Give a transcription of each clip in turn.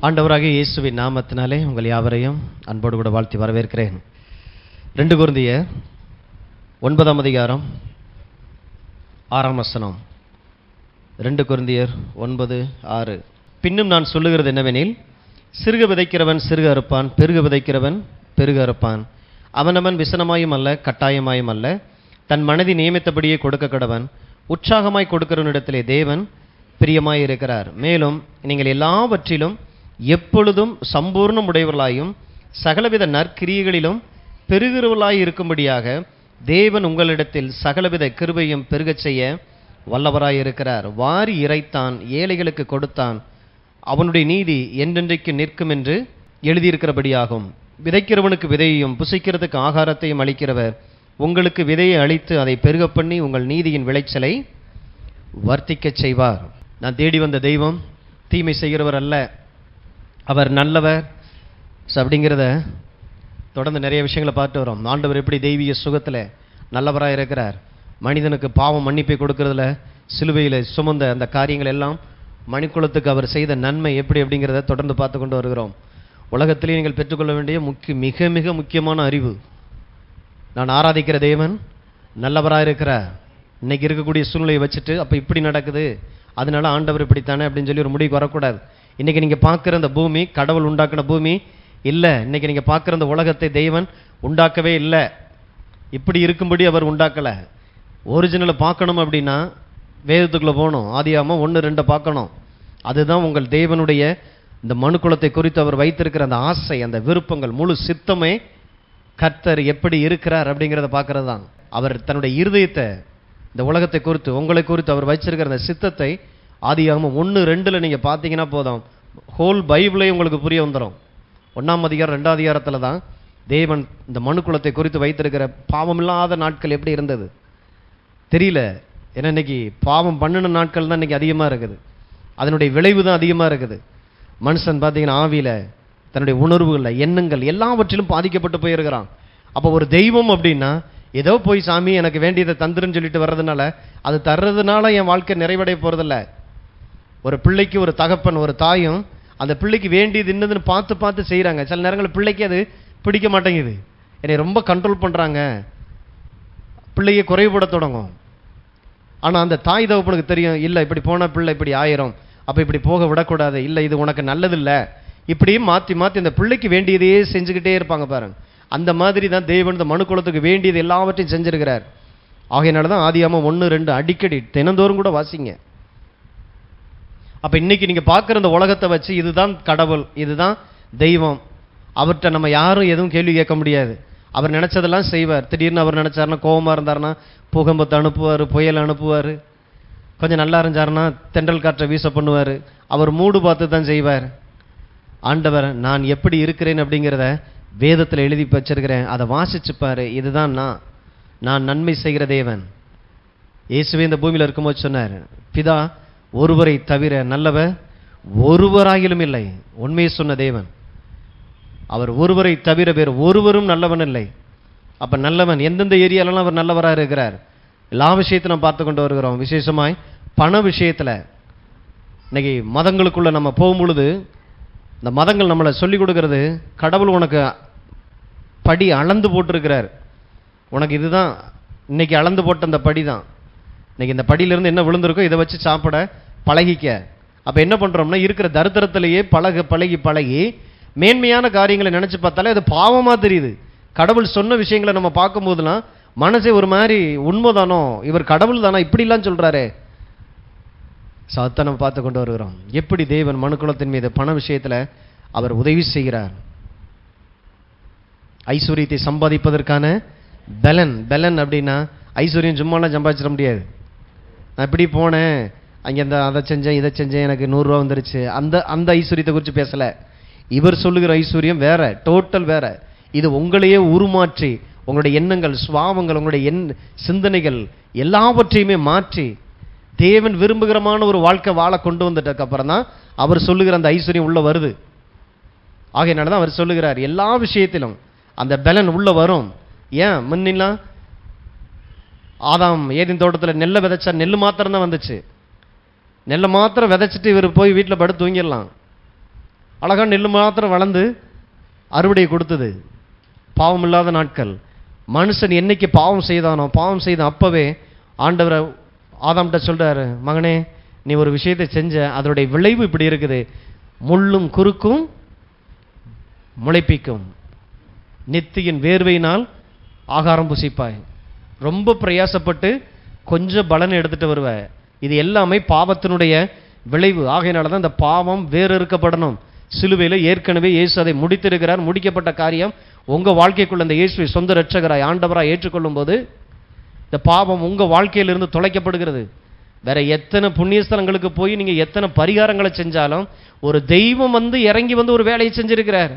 ஆண்டவராகிய இயேசுவின் நாமத்தினாலே உங்கள் யாவரையும் அன்போடு கூட வாழ்த்தி வரவேற்கிறேன். 2 கொரிந்தியர் 9ஆம் அதிகாரம் 6ஆம் வசனம். 2 கொரிந்தியர் 9:6. பின்னும் நான் சொல்லுகிறது என்னவெனில், சிறுக விதைக்கிறவன் சிறுக அறுப்பான், பெருக விதைக்கிறவன் பெருக அறுப்பான். அவனவன் விசனமாயும் அல்ல கட்டாயமாயும் அல்ல, தன் மனதின் நியமித்தபடியே கொடுக்க கடவன். உற்சாகமாய் கொடுக்கிறவனிடத்திலே தேவன் பிரியமாய் இருக்கிறார். மேலும் நீங்கள் எல்லாவற்றிலும் எப்பொழுதும் சம்பூர்ணம் உடையவர்களாயும் சகலவித நற்கிரியைகளிலும் பெருகிறவர்களாய் இருக்கும்படியாக தேவன் உங்களிடத்தில் சகலவித கிருபையும் பெருகச் செய்ய வல்லவராய் இருக்கிறார். வாரி இறைத்தான், ஏழைகளுக்கு கொடுத்தான், அவனுடைய நீதி என்றென்றைக்கு நிற்கும் என்று எழுதியிருக்கிறபடியாகும். விதைக்கிறவனுக்கு விதையையும் புசிக்கிறதுக்கு ஆகாரத்தையும் அளிக்கிறவர் உங்களுக்கு விதையை அளித்து அதை பெருக பண்ணி உங்கள் நீதியின் விளைச்சலை வர்த்திக்கச் செய்வார். நான் தேடி வந்த தெய்வம் தீமை செய்கிறவர் அல்ல, அவர் நல்லவர். அப்படிங்கிறத தொடர்ந்து நிறைய விஷயங்களை பார்த்து வரோம். ஆண்டவர் எப்படி தெய்வீக சுகத்தில் நல்லவராக இருக்கிறார். மனிதனுக்கு பாவம் மன்னிப்பை கொடுக்கறதுல சிலுவையில் சுமந்த அந்த காரியங்கள் எல்லாம் மனிதகுலத்துக்கு அவர் செய்த நன்மை எப்படி அப்படிங்கிறத தொடர்ந்து பார்த்து கொண்டு வருகிறோம். உலகத்திலே நீங்கள் பெற்றுக்கொள்ள வேண்டிய மிக மிக முக்கியமான அறிவு, நான் ஆராதிக்கிற தேவன் நல்லவராக இருக்கிறார். இன்னைக்கு இருக்கக்கூடிய சூழ்நிலையை வச்சுட்டு அப்போ இப்படி நடக்குது, அதனால ஆண்டவர் இப்படித்தானே அப்படின்னு சொல்லி ஒரு முடிவுக்கு வரக்கூடாது. இன்றைக்கி நீங்கள் பார்க்குற அந்த பூமி கடவுள் உண்டாக்கின பூமி இல்லை. இன்றைக்கி நீங்கள் பார்க்குற அந்த உலகத்தை தெய்வன் உண்டாக்கவே இல்லை. இப்படி இருக்கும்படி அவர் உண்டாக்கலை. ஒரிஜினலை பார்க்கணும் அப்படின்னா வேதத்துக்குள்ளே போகணும். ஆதியாகமம் 1-2 பார்க்கணும். அதுதான் உங்கள் தேவனுடைய இந்த மனுக்குலத்தை குறித்து அவர் வைத்திருக்கிற அந்த ஆசை, அந்த விருப்பங்கள், முழு சித்தமே கர்த்தர் எப்படி இருக்கிறார் அப்படிங்கிறத பார்க்கறது தான். அவர் தன்னுடைய இருதயத்தை இந்த உலகத்தை குறித்து உங்களை குறித்து அவர் வச்சிருக்கிற அந்த சித்தத்தை ஆதியாகமம் 1-2 நீங்கள் பார்த்தீங்கன்னா போதும், ஹோல் பைபிளே உங்களுக்கு புரிய வந்துடும். 1ஆம் அதிகாரம் 2ஆம் அதிகாரத்தில் தான் தேவன் இந்த மனுக்குலத்தை குறித்து வைத்திருக்கிற பாவமில்லாத நாட்கள் எப்படி இருந்தது தெரியல. ஏன்னா இன்னைக்கு பாவம் பண்ணின நாட்கள் தான் இன்னைக்கு அதிகமாக இருக்குது. அதனுடைய விளைவு தான் அதிகமாக இருக்குது. மனுஷன் பார்த்தீங்கன்னா ஆவியில் தன்னுடைய உணர்வுகளில் எண்ணங்கள் எல்லாவற்றிலும் பாதிக்கப்பட்டு போயிருக்கிறான். அப்போ ஒரு தெய்வம் அப்படின்னா ஏதோ போய் சாமி எனக்கு வேண்டியதை தந்துருன்னு சொல்லிட்டு வர்றதுனால, அது தர்றதுனால என் வாழ்க்கை நிறைவடைய போகிறதில்ல. ஒரு பிள்ளைக்கு ஒரு தகப்பன் ஒரு தாயும் அந்த பிள்ளைக்கு வேண்டியது என்னதுன்னு பார்த்து பார்த்து செய்கிறாங்க. சில நேரங்களில் பிள்ளைக்கு அது பிடிக்க மாட்டேங்குது, என்னை ரொம்ப கண்ட்ரோல் பண்ணுறாங்க, பிள்ளையை குறைவுபட தொடங்கும். ஆனால் அந்த தாய் தகப்பனுக்கு தெரியும், இல்லை இப்படி போனால் பிள்ளை இப்படி ஆயிரும், அப்போ இப்படி போக விடக்கூடாது, இல்லை இது உனக்கு நல்லதில்லை, இப்படியும் மாற்றி மாற்றி அந்த பிள்ளைக்கு வேண்டியதையே செஞ்சுக்கிட்டே இருப்பாங்க பாருங்க. அந்த மாதிரி தான் தேவன் இந்த மனுக்குலத்துக்கு வேண்டியது எல்லாவற்றையும் செஞ்சிருக்கிறார். ஆகையினால தான் ஆதியாகமம் 1-2 அடிக்கடி தினந்தோறும் கூட வாசிங்க. அப்போ இன்னைக்கு நீங்கள் பார்க்குற இந்த உலகத்தை வச்சு இதுதான் கடவுள், இதுதான் தெய்வம், அவர்கிட்ட நம்ம யாரும் எதுவும் கேள்வி கேட்க முடியாது. அவர் நினச்சதெல்லாம் செய்வார். திடீர்னு அவர் நினச்சாருன்னா கோபமாக இருந்தாருன்னா பூகம்பத்தை அனுப்புவார், புயல் அனுப்புவார். கொஞ்சம் நல்லா இருந்தாருன்னா தென்றல் காற்றை வீச பண்ணுவார். அவர் மூடு பார்த்து தான் செய்வார். ஆண்டவர் நான் எப்படி இருக்கிறேன் அப்படிங்கிறத வேதத்தில் எழுதி வச்சிருக்கிறேன், அதை வாசிச்சுப்பார். இதுதான் நான் நன்மை செய்கிற தேவன். இயேசுவே இந்த பூமியில் இருக்கும்போது சொன்னார், பிதா ஒருவரை தவிர நல்லவர் ஒருவராகிலும் இல்லை. உண்மையை சொன்ன தேவன். அவர் ஒருவரை தவிர வேறு ஒருவரும் நல்லவன் இல்லை. அப்போ நல்லவன் எந்தெந்த ஏரியாலலாம் அவர் நல்லவராக இருக்கிறார். எல்லா விஷயத்தையும் நம்ம பார்த்து கொண்டு வருகிறோம். விசேஷமாய் பண விஷயத்தில் இன்னைக்கு மதங்களுக்குள்ளே நம்ம போகும்பொழுது இந்த மதங்கள் நம்மளை சொல்லிக் கொடுக்கறது, கடவுள் உனக்கு படி அளந்து போட்டிருக்கிறார், உனக்கு இதுதான் இன்னைக்கு அளந்து போட்ட அந்த படி தான், இன்னைக்கு இந்த படியிலிருந்து என்ன விழுந்திருக்கோ இதை வச்சு சாப்பிட பழகிக்க. அப்போ என்ன பண்ணுறோம்னா இருக்கிற தரித்திரத்திலேயே பழகி மேன்மையான காரியங்களை நினச்சி பார்த்தாலே அது பாவமாக தெரியுது. கடவுள் சொன்ன விஷயங்களை நம்ம பார்க்கும்போதுலாம் மனசே ஒரு மாதிரி உண்மைதானோ, இவர் கடவுள் தானா இப்படிலாம் சொல்கிறாரே. சத்தை நம்ம பார்த்து கொண்டு வருகிறோம். எப்படி தேவன் மனுக்குலத்தின் மீது பண விஷயத்தில் அவர் உதவி செய்கிறார். ஐஸ்வர்யத்தை சம்பாதிப்பதற்கான பலன் அப்படின்னா ஐஸ்வர்யம் சும்மாலாம் சம்பாதிச்சிட முடியாது. நான் இப்படி போனேன், அங்கே அதை செஞ்சேன் இதை செஞ்சேன் எனக்கு 100 ரூபா வந்துருச்சு, அந்த ஐஸ்வர்யத்தை குறித்து பேசலை. இவர் சொல்லுகிற ஐஸ்வர்யம் வேற, டோட்டல் வேற. இது உங்களையே உருமாற்றி உங்களுடைய எண்ணங்கள், சுவாவங்கள், உங்களுடைய சிந்தனைகள் எல்லாவற்றையுமே மாற்றி தேவன் விரும்புகிறமான ஒரு வாழ்க்கை வாழ கொண்டு வந்துட்டதுக்கு அப்புறம் தான் அவர் சொல்லுகிற அந்த ஐஸ்வர்யம் உள்ள வருது. ஆகையினால தான் அவர் சொல்லுகிறார் எல்லா விஷயத்திலும் அந்த பலன் உள்ள வரும். ஏன் முன்னெல்லாம் ஆதாம் ஏதேன் தோட்டத்தில் நெல்லை விதைச்சா நெல் மாத்திரம் தான் வந்துச்சு. நெல்லை மாத்திரம் விதைச்சிட்டு இவர் போய் வீட்டில் படுத்து தூங்கிடலாம். அழகாக நெல் மாத்திரம் வளர்ந்து அறுவடையை கொடுத்தது. பாவம் இல்லாத நாட்கள். மனுஷன் என்னைக்கு பாவம் செய்தானோ, பாவம் செய்த அப்பவே ஆண்டவரை ஆதாம்கிட்ட சொல்றாரு, மகனே நீ ஒரு விஷயத்தை செஞ்ச, அதனுடைய விளைவு இப்படி இருக்குது, முள்ளும் குறுக்கும் முளைப்பிக்கும், நெத்தியின் வேர்வையினால் ஆகாரம் புசிப்பாய். ரொம்ப பிரயாசப்பட்டு கொஞ்சம் பலனை எடுத்துட்டு வருவ. இது எல்லாமே பாவத்தினுடைய விளைவு. ஆகையினால தான் இந்த பாவம் வேறு இருக்கப்படணும். சிலுவையில் ஏற்கனவே இயேசு அதை முடித்திருக்கிறார். முடிக்கப்பட்ட காரியம் உங்கள் வாழ்க்கைக்குள்ள இந்த இயேசுவை சொந்த இரட்சகராய் ஆண்டவராய் ஏற்றுக்கொள்ளும் போது இந்த பாவம் உங்கள் வாழ்க்கையிலிருந்து தொலைக்கப்படுகிறது. வேற எத்தனை புண்ணியஸ்தலங்களுக்கு போய் நீங்கள் எத்தனை பரிகாரங்களை செஞ்சாலும் ஒரு தெய்வம் வந்து இறங்கி வந்து ஒரு வேலையை செஞ்சிருக்கிறார்.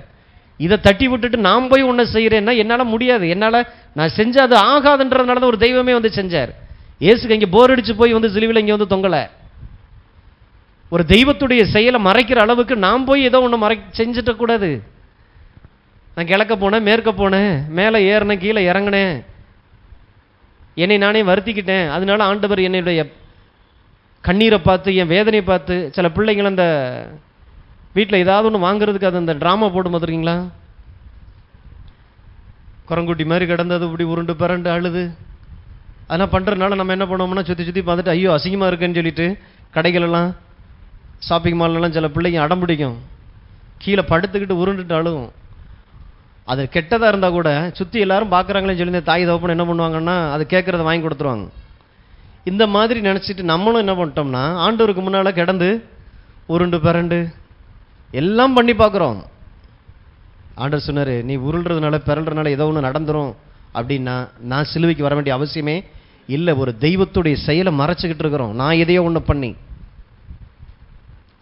இதை தட்டி விட்டுட்டு நான் போய் ஒன்று செய்கிறேன்னா என்னால் முடியாது, என்னால் நான் செஞ்சு அது ஆகாதுன்றதுனால தான் ஒரு தெய்வமே வந்து செஞ்சார். இயேசுக்கு இங்கே போர் அடிச்சு போய் வந்து சிலுவையில் இங்கே வந்து தொங்கலை. ஒரு தெய்வத்துடைய செயலை மறைக்கிற அளவுக்கு நான் போய் ஏதோ ஒன்று செஞ்சுட்ட கூடாது. நான் கிழக்க போனேன், மேற்க போனேன், மேலே ஏறினேன், கீழே இறங்கினேன், என்னை நானே வருத்திக்கிட்டேன். அதனால ஆண்டவர் என்னுடைய கண்ணீரை பார்த்து, என் வேதனையை பார்த்து, சில பிள்ளைங்கள் அந்த வீட்டில் ஏதாவது ஒன்று வாங்குறதுக்கு அது அந்த ட்ராமா போட்டு பார்த்துருக்கீங்களா? குரங்குட்டி மாதிரி கிடந்தது இப்படி உருண்டு பிறண்டு அழுது. அதெல்லாம் பண்ணுறதுனால நம்ம என்ன பண்ணுவோம்னா சுற்றி சுற்றி பார்த்துட்டு ஐயோ அசிங்கமாக இருக்குன்னு சொல்லிட்டு கடைகளெல்லாம் ஷாப்பிங் மால்லலாம் சில பிள்ளைங்க அடம் பிடிக்கும், கீழே படுத்துக்கிட்டு உருண்டுட்டு அழுகும். அது கெட்டதாக இருந்தால் கூட சுற்றி எல்லாரும் பார்க்குறாங்களேன்னு சொல்லி இந்த தாய் தகப்பன் என்ன பண்ணுவாங்கன்னா அது கேட்குறத வாங்கி கொடுத்துருவாங்க. இந்த மாதிரி நினச்சிட்டு நம்மளும் என்ன பண்ணிட்டோம்னா ஆண்டவருக்கு முன்னால் கிடந்து உருண்டு பிறண்டு எல்லாம் பண்ணி பார்க்குறோம். ஆண்டவர் சொன்னார், நீ உருள்றதுனால பிறல்றதுனால ஏதோ ஒன்று நடந்துரும் அப்படின்னா நான் சிலுவைக்கு வர வேண்டிய அவசியமே இல்லை. ஒரு தெய்வத்துடைய செயலை மறைச்சிக்கிட்டு இருக்கிறோம். நான் எதையோ ஒன்று பண்ணி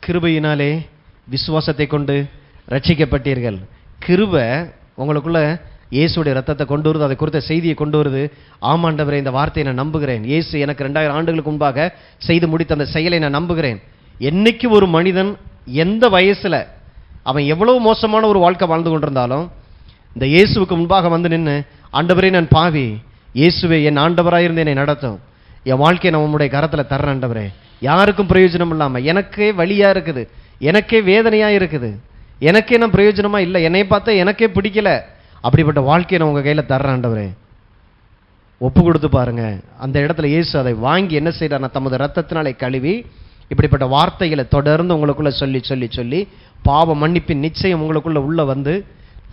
கிருபையினாலே விசுவாசத்தை கொண்டு ரட்சிக்கப்பட்டீர்கள். கிருபை உங்களுக்குள்ள இயேசுடைய ரத்தத்தை கொண்டு வருது, அதை குறித்த செய்தியை கொண்டு வருது. ஆமாண்டவரே, இந்த வார்த்தையை நான் நம்புகிறேன். இயேசு எனக்கு 2000 ஆண்டுகளுக்கு முன்பாக செய்து முடித்த அந்த செயலை நான் நம்புகிறேன். என்னைக்கு ஒரு மனிதன் எந்த வயசில் அவன் எவ்வளவு மோசமான ஒரு வாழ்க்கை வாழ்ந்து கொண்டிருந்தாலும் இந்த இயேசுவுக்கு முன்பாக வந்து நின்று, ஆண்டவரே நான் பாவி, இயேசுவே என் ஆண்டவராக இருந்து என்னை நடத்தும், என் வாழ்க்கையை நான் உன்னுடைய கரத்தில் தர்றேன் ஆண்டவரே, யாருக்கும் பிரயோஜனம் இல்லாமல் எனக்கே வலியாக இருக்குது, எனக்கே வேதனையாக இருக்குது, எனக்கே நான் பிரயோஜனமாக இல்லை, என்னை பார்த்தா எனக்கே பிடிக்கல, அப்படிப்பட்ட வாழ்க்கையை நான் உங்கள் கையில் தர்றேன் ஆண்டவரே, ஒப்பு கொடுத்து பாருங்க. அந்த இடத்துல இயேசு அதை வாங்கி என்ன செய்யறாருன்னா தமது ரத்தத்தினாலே கழுவி இப்படிப்பட்ட வார்த்தைகளை தொடர்ந்து உங்களுக்குள்ள சொல்லி சொல்லி சொல்லி பாவ மன்னிப்பின் நிச்சயம் உங்களுக்குள்ள உள்ள வந்து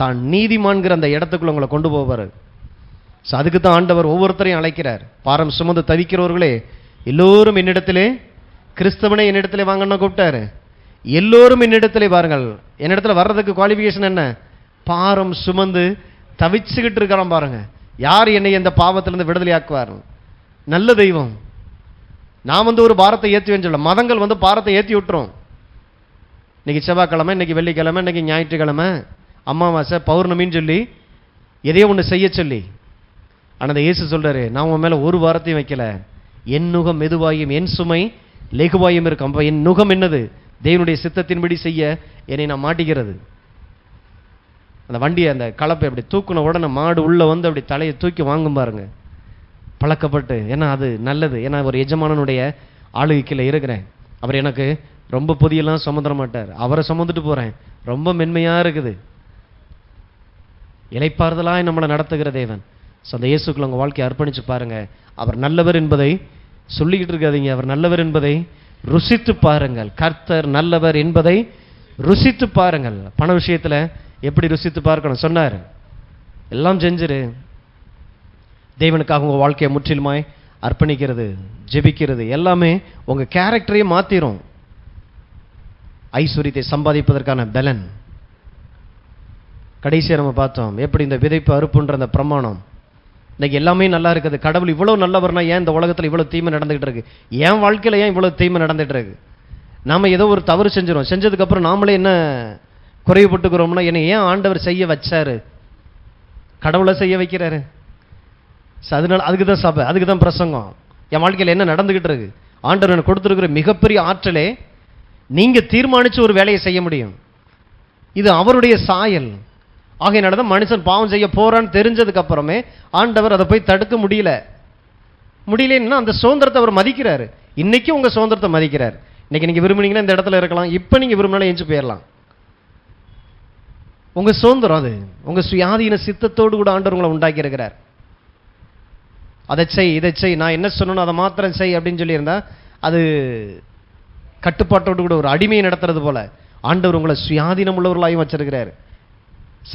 தான் நீதிமான்கிற அந்த இடத்துக்குள்ள உங்களை கொண்டு போவார். ஸோ அதுக்கு தான் ஆண்டவர் ஒவ்வொருத்தரையும் அழைக்கிறார். பாரம் சுமந்து தவிக்கிறவர்களே எல்லோரும் என்னிடத்திலே, கிறிஸ்தவனே என்னிடத்திலே வாங்கன்னா கூப்பிட்டாரு. எல்லோரும் என்னிடத்திலே பாருங்கள். என்னிடத்துல வர்றதுக்கு குவாலிஃபிகேஷன் என்ன? பாரம் சுமந்து தவிச்சுக்கிட்டு இருக்கிறான் பாருங்க. யார் என்னை இந்த பாவத்திலிருந்து விடுதலை ஆக்குவார்? நல்ல தெய்வம். நான் வந்து ஒரு பாரத்தை ஏற்றுவேன்னு சொல்ல, மதங்கள் வந்து பாரத்தை ஏற்றி விட்டுரும். இன்னைக்கு செவ்வாய்க்கிழமை, இன்னைக்கு வெள்ளிக்கிழமை, இன்னைக்கு ஞாயிற்றுக்கிழமை, அமாவாசை, பௌர்ணமின்னு சொல்லி எதையோ ஒன்று செய்ய சொல்லி. ஆனால் அந்த இயேசு சொல்றாரு, நான் உன் மேலே ஒரு வாரத்தையும் வைக்கல, என் நுகம் மெதுவாயும் என் சுமை லெகுவாயும் இருக்கும். அப்போ என் நுகம் என்னது? தேவனுடைய சித்தத்தின்படி செய்ய என்னை நான் மாட்டிக்கிறது. அந்த வண்டியை அந்த கலப்பை அப்படி தூக்குன உடனே மாடு உள்ளே வந்து அப்படி தலையை தூக்கி வாங்கும் பாருங்க, பழக்கப்பட்டு. ஏன்னா அது நல்லது. ஏன்னா ஒரு எஜமானனுடைய ஆளுகைக்கில் இருக்கிறேன், அவர் எனக்கு ரொம்ப பொதியெல்லாம் சுமந்துட மாட்டார், அவரை சுமந்துட்டு போகிறேன், ரொம்ப மென்மையாக இருக்குது. இலைப்பாறுதலாய் நம்மளை நடத்துகிற தேவன். ஸோ அந்த இயேசுக்குள்ள உங்கள் வாழ்க்கையை அர்ப்பணித்து பாருங்க. அவர் நல்லவர் என்பதை சொல்லிக்கிட்டு இருக்காதீங்க, அவர் நல்லவர் என்பதை ருசித்து பாருங்கள். கர்த்தர் நல்லவர் என்பதை ருசித்து பாருங்கள். பண விஷயத்தில் எப்படி ருசித்து பார்க்கணும் சொன்னார். எல்லாம் செஞ்சிரு, தேவனுக்காக உங்கள் வாழ்க்கையை முற்றிலுமாய் அர்ப்பணிக்கிறது, ஜெபிக்கிறது எல்லாமே உங்கள் கேரக்டரையே மாற்றிடும். ஐஸ்வர்யத்தை சம்பாதிப்பதற்கான பலன். கடைசியாக நம்ம பார்த்தோம் எப்படி இந்த விதைப்பு அறுப்புன்ற அந்த பிரமாணம். இன்னைக்கு எல்லாமே நல்லா இருக்குது. கடவுள் இவ்வளோ நல்லவர்னா ஏன் இந்த உலகத்தில் இவ்வளோ தீமை நடந்துகிட்டு இருக்கு? என் வாழ்க்கையில் ஏன் இவ்வளோ தீமை நடந்துகிட்டு இருக்கு? நாம் ஏதோ ஒரு தவறு செஞ்சிடும், செஞ்சதுக்கப்புறம் நாமளே என்ன குறைவுபட்டுக்கிறோம்னா என்னை ஏன் ஆண்டவர் செய்ய வச்சாரு? கடவுளை செய்ய வைக்கிறாரு. அதனால அதுக்கு தான் சபை, அதுக்கு தான் பிரசங்கம். என் வாழ்க்கையில் என்ன நடந்துகிட்டு இருக்கு? ஆண்டவர் எனக்கு கொடுத்துருக்கிற மிகப்பெரிய ஆற்றலே நீங்கள் தீர்மானித்து ஒரு வேலையை செய்ய முடியும். இது அவருடைய சாயல். ஆகையினால தான் மனுஷன் பாவம் செய்ய போறான்னு தெரிஞ்சதுக்கு அப்புறமே ஆண்டவர் அதை போய் தடுக்க முடியலன்னா அந்த சுதந்திரத்தை அவர் மதிக்கிறாரு. இன்னைக்கு உங்கள் சுதந்திரத்தை மதிக்கிறார். இன்னைக்கு நீங்கள் விரும்புனீங்கன்னா இந்த இடத்துல இருக்கலாம், இப்போ நீங்கள் விரும்பினாலும் எஞ்சி போயிடலாம். உங்க சுதந்திரம், அது உங்க சுயாதீன சித்தத்தோடு கூட ஆண்டவர் உங்களை உண்டாக்கி இருக்கிறார். அதை செய், இதை செய், நான் என்ன சொல்லணும் அதை மாத்திரம் செய் அப்படின்னு சொல்லியிருந்தா அது கட்டுப்பாட்டோடு கூட ஒரு அடிமையை நடத்துறது போல ஆண்டவர் உங்களை சுயாதீனம் உள்ளவர்களாயும் வச்சிருக்கிறார்.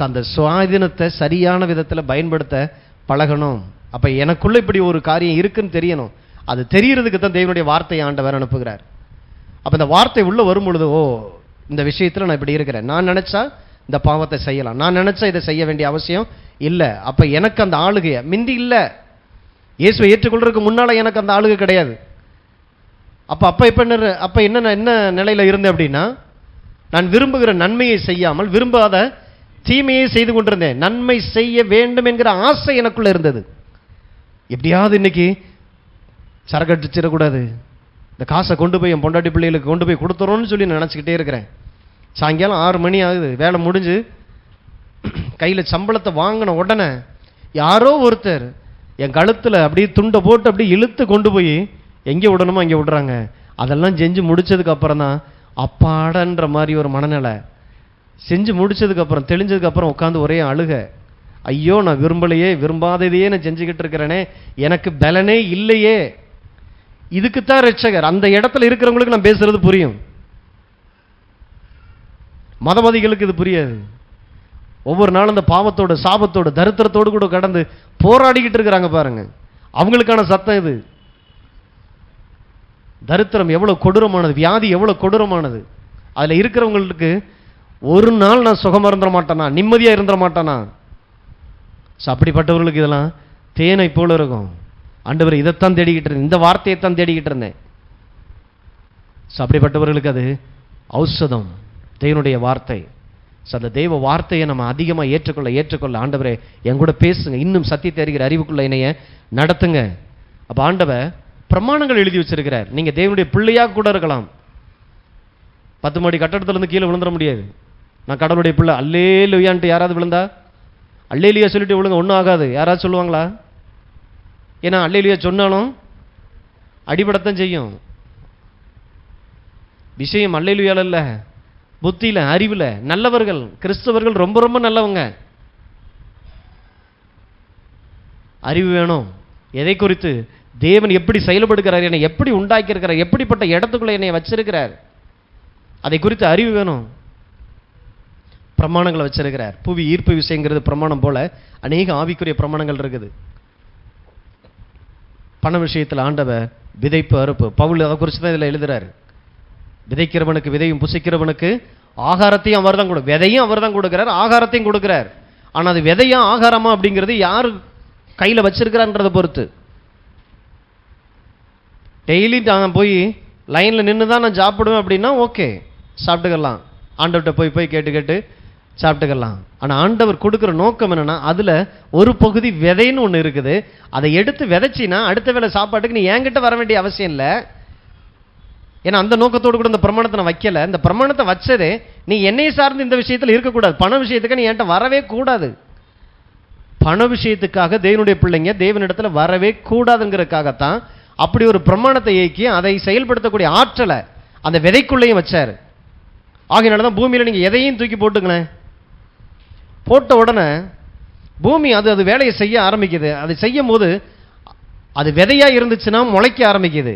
அந்த சுயாதீனத்தை சரியான விதத்தில் பயன்படுத்த பழகணும். அப்ப எனக்குள்ள இப்படி ஒரு காரியம் இருக்குன்னு தெரியணும். அது தெரியறதுக்கு தான் தேவனுடைய வார்த்தையை ஆண்டவர் அனுப்புகிறார். அப்ப இந்த வார்த்தை உள்ள வரும் பொழுது, ஓ, இந்த விஷயத்துல நான் இப்படி இருக்கிறேன், நான் நினைச்சா இந்த பாவத்தை செய்யலாம், நான் நினைச்சா இதை செய்ய வேண்டிய அவசியம் இல்லை. அப்ப எனக்கு அந்த ஆளுகைய மிந்தி இல்லை. இயேசுவை ஏற்றுக்கொள்றதுக்கு முன்னால எனக்கு அந்த ஆளுகை கிடையாது. அப்ப என்ன நிலையில இருந்தேன் அப்படின்னா, நான் விரும்புகிற நன்மையை செய்யாமல் விரும்பாத தீமையை செய்து கொண்டிருந்தேன். நன்மை செய்ய வேண்டும் என்கிற ஆசை எனக்குள்ள இருந்தது. எப்படியாவது இன்னைக்கு சரக்கு அடிச்சிடக்கூடாது, இந்த காசை கொண்டு போய் என் பொண்டாட்டி பிள்ளைகளுக்கு கொண்டு போய் கொடுத்துறோன்னு சொல்லி நினச்சிக்கிட்டே இருக்கிறேன். சாயங்காலம் 6 மணி ஆகுது, வேலை முடிஞ்சு கையில் சம்பளத்தை வாங்கின உடனே யாரோ ஒருத்தர் என் கழுத்தில் அப்படியே துண்டை போட்டு அப்படியே இழுத்து கொண்டு போய் எங்கே விடணுமோ அங்கே விடுறாங்க. அதெல்லாம் செஞ்சு முடிச்சதுக்கு அப்புறம் தான் அப்பாடன்ற மாதிரி ஒரு மனநிலை. செஞ்சு முடிச்சதுக்கு அப்புறம் தெளிஞ்சதுக்கு அப்புறம் உட்காந்து ஒரே அழுக. ஐயோ, நான் விரும்பலையே, விரும்பாததையே நான் செஞ்சுக்கிட்டு இருக்கிறேனே, எனக்கு பலனே இல்லையே. இதுக்குத்தான் ரட்சகர். அந்த இடத்துல இருக்கிறவங்களுக்கு நான் பேசுறது புரியும், மதவாதிகளுக்கு இது புரியாது. ஒவ்வொரு நாளும் இந்த பாவத்தோட சாபத்தோட தரித்திரத்தோடு கூட கடந்து போராடிக்கிட்டு இருக்கிறாங்க பாருங்க, அவங்களுக்கான சத்தம் இது. தரித்திரம் எவ்வளவு கொடூரமானது, வியாதி எவ்வளவு கொடூரமானது. அதுல இருக்கிறவங்களுக்கு ஒரு நாள் நான் சுகமா இருந்துட மாட்டேனா, நிம்மதியா இருந்துட மாட்டேனா. அப்படிப்பட்டவர்களுக்கு இதெல்லாம் தேனை போல இருக்கும். ஆண்டவர் இதைத்தான் தேடிக்கிட்டு இருந்தேன், இந்த வார்த்தையைத்தான் தேடிக்கிட்டு இருந்தேன். அப்படிப்பட்டவர்களுக்கு அது ஔஷதம், தேவனுடைய வார்த்தை. அந்த தெய்வ வார்த்தையை நம்ம அதிகமாக ஏற்றுக்கொள்ள ஆண்டவரே என் கூட பேசுங்க, இன்னும் சத்தியத்தை அறிகிற அறிவுக்குள்ள என்னைய நடத்துங்க. அப்போ ஆண்டவர் பிரமாணங்கள் எழுதி வச்சிருக்கிறார். நீங்க தேவனுடைய பிள்ளையாக கூட இருக்கலாம். 10 மாடி கட்டடத்திலிருந்து கீழே விழுந்துட முடியாது. நான் கடவுளுடைய பிள்ளை அல்லேலூயான்ட்டு யாராவது விழுந்தா அல்லேலூயா சொல்லிட்டு விழுங்க, ஒன்றும் ஆகாது. யாராவது சொல்லுவாங்களா? ஏன்னா அல்லேலூயா சொன்னாலும் அடிபடத்தான் செய்யும். விஷயம் அல்லேலூயால இல்லை, புத்தியில, அறிவுல. நல்லவர்கள், கிறிஸ்தவர்கள் ரொம்ப ரொம்ப நல்லவங்க. அறிவு வேணும். எதை குறித்து தேவன் எப்படி செயல்படுகிறார், என்னை எப்படி உண்டாக்கி இருக்கிறார், எப்படிப்பட்ட இடத்துக்குள்ள என்னை வச்சிருக்கிறார், அதை குறித்து அறிவு வேணும். பிரமாணங்களை வச்சிருக்கிறார். புவி ஈர்ப்பு விஷயங்கிறது பிரமாணம் போல அநேக ஆவிக்குரிய பிரமாணங்கள் இருக்குது. பண விஷயத்தில் ஆண்டவர் விதைப்பு அறுப்பு, பவுல் அதை குறித்து தான் இதில் எழுதுறாரு. விதைக்கிறவனுக்கு விதையும் புசிக்கிறவனுக்கு ஆகாரத்தையும் அவர் தான் விதையும் அவர் தான் கொடுக்கிறார், ஆகாரத்தையும் கொடுக்கிறார். ஆனால் அது விதையா ஆகாரமா அப்படிங்கிறது யார் கையில் வச்சிருக்கிறான்றதை பொறுத்து. டெய்லி நான் போய் லைனில் நின்று தான் நான் சாப்பிடுவேன் அப்படின்னா ஓகே, சாப்பிட்டுக்கலாம். ஆண்டவர்கிட்ட போய் கேட்டு சாப்பிட்டுக்கலாம். ஆனால் ஆண்டவர் கொடுக்குற நோக்கம் என்னன்னா, அதில் ஒரு பகுதி விதைன்னு ஒன்று இருக்குது. அதை எடுத்து விதைச்சின்னா அடுத்த வேளை சாப்பாட்டுக்கு நீ என்கிட்ட வர வேண்டிய அவசியம் இல்லை. ஏன்னா அந்த நோக்கத்தோடு கூட இந்த பிரமாணத்தை நான் வைக்கல. இந்த பிரமாணத்தை வச்சதே நீ என்னை சார்ந்து இந்த விஷயத்தில் இருக்கக்கூடாது. பண விஷயத்துக்கு நீ என்கிட்ட வரவே கூடாது. பண விஷயத்துக்காக தேவனுடைய பிள்ளைங்க தேவனிடத்தில் வரவே கூடாதுங்கிறதுக்காகத்தான் அப்படி ஒரு பிரமாணத்தை இயக்கி அதை செயல்படுத்தக்கூடிய ஆற்றலை அந்த விதைக்குள்ளேயும் வச்சார். ஆகையினால தான் பூமியில் நீங்கள் எதையும் தூக்கி போட்டுங்களேன், போட்ட உடனே பூமி அது வேலையை செய்ய ஆரம்பிக்குது. அதை செய்யும் போது அது விதையாக இருந்துச்சுன்னா முளைக்க ஆரம்பிக்குது.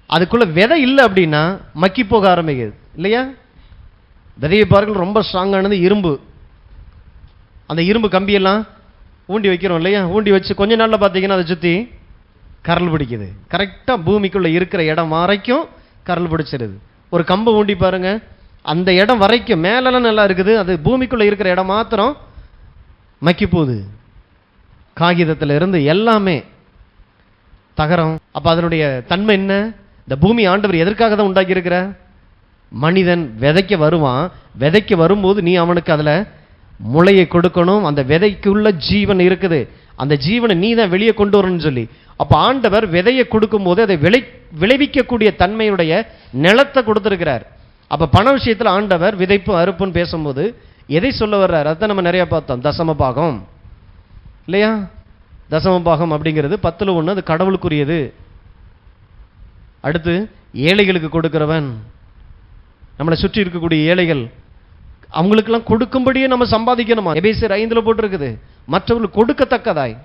அதுக்குள்ள விதை இல்லை அப்படின்னா மக்கி போக ஆரம்பிக்குது இல்லையா? விதையை பாருங்கள், ரொம்ப ஸ்ட்ராங்கானது இரும்பு. அந்த இரும்பு கம்பியெல்லாம் ஊண்டி வைக்கிறோம் இல்லையா? ஊண்டி வச்சு கொஞ்ச நாளில் பார்த்தீங்கன்னா அதை சுற்றி கரல் பிடிக்குது. கரெக்டாக பூமிக்குள்ளே இருக்கிற இடம் வரைக்கும் கரல் பிடிச்சிருது. ஒரு கம்பை ஊண்டி பாருங்க, அந்த இடம் வரைக்கும் மேலெல்லாம் நல்லா இருக்குது, அது பூமிக்குள்ளே இருக்கிற இடம் மாத்திரம் மக்கி போகுது. காகிதத்தில் இருந்து எல்லாமே தகரம். அப்போ அதனுடைய தன்மை என்ன? இந்த பூமி ஆண்டவர் எதற்காக தான் உண்டாக்கி இருக்கிற? மனிதன் விதைக்க வருவான். விதைக்க வரும்போது நீ அவனுக்கு அதில் முளையை கொடுக்கணும். அந்த விதைக்குள்ள ஜீவன் இருக்குது, அந்த ஜீவனை நீ தான் வெளியே கொண்டு வரணும்னு சொல்லி. அப்போ ஆண்டவர் விதையை கொடுக்கும் போது அதை விளைவிக்கக்கூடிய தன்மையுடைய நிலத்தை கொடுத்துருக்கிறார். அப்போ பண விஷயத்தில் ஆண்டவர் விதைப்பு அறுப்புன்னு பேசும்போது எதை சொல்ல வர்றார்? அதான் நம்ம நிறைய பார்த்தோம். தசம பாகம் இல்லையா? தசம பாகம் அப்படிங்கிறது 10ல் 1, அது கடவுளுக்குரியது. அடுத்து ஏழைகளுக்கு கொடுக்கிறவன், நம்மளை சுற்றி இருக்கக்கூடிய ஏழைகள், அவங்களுக்கெல்லாம் கொடுக்கும்படியே நம்ம சம்பாதிக்கணுமா? எபேசியர் 5 போட்டிருக்குது, மற்றவர்களுக்கு கொடுக்கத்தக்கதாய்